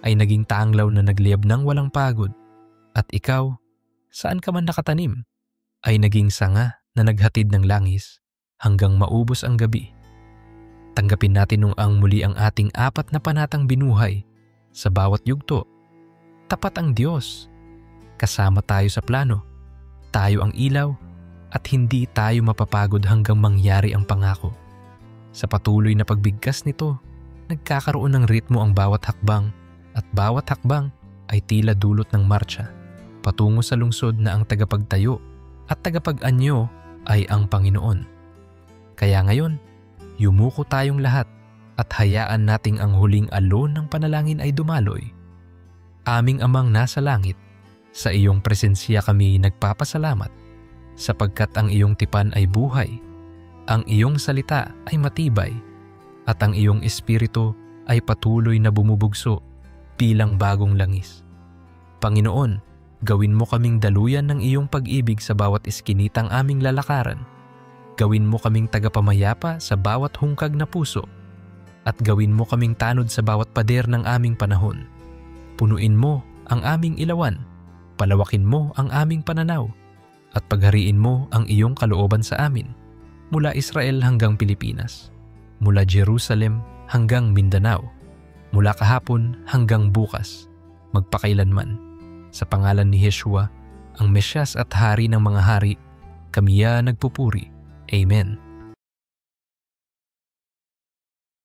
ay naging tanglaw na nagliyab ng walang pagod. At ikaw, saan ka man nakatanim, ay naging sanga na naghatid ng langis hanggang maubos ang gabi. Tanggapin natin nung ang muli ang ating 4 na panatang binuhay. Sa bawat yugto, tapat ang Diyos. Kasama tayo sa plano. Tayo ang ilaw at hindi tayo mapapagod hanggang mangyari ang pangako. Sa patuloy na pagbigkas nito, nagkakaroon ng ritmo ang bawat hakbang at bawat hakbang ay tila dulot ng marcha patungo sa lungsod na ang tagapagtayo at tagapag-anyo ay ang Panginoon. Kaya ngayon, yumuko tayong lahat at hayaan nating ang huling alon ng panalangin ay dumaloy. Aming Amang nasa langit, sa iyong presensya kami nagpapasalamat sapagkat ang iyong tipan ay buhay, ang iyong salita ay matibay, at ang iyong espiritu ay patuloy na bumubugso bilang bagong langis. Panginoon, gawin mo kaming daluyan ng iyong pag-ibig sa bawat iskinitang aming lalakaran. Gawin mo kaming tagapamayapa sa bawat hungkag na puso, at gawin mo kaming tanod sa bawat pader ng aming panahon. Punuin mo ang aming ilawan, palawakin mo ang aming pananaw, at paghariin mo ang iyong kalooban sa amin, mula Israel hanggang Pilipinas, mula Jerusalem hanggang Mindanao, mula kahapon hanggang bukas, magpakailanman. Sa pangalan ni Yeshua, ang Mesyas at Hari ng mga hari, kami nagpupuri. Amen.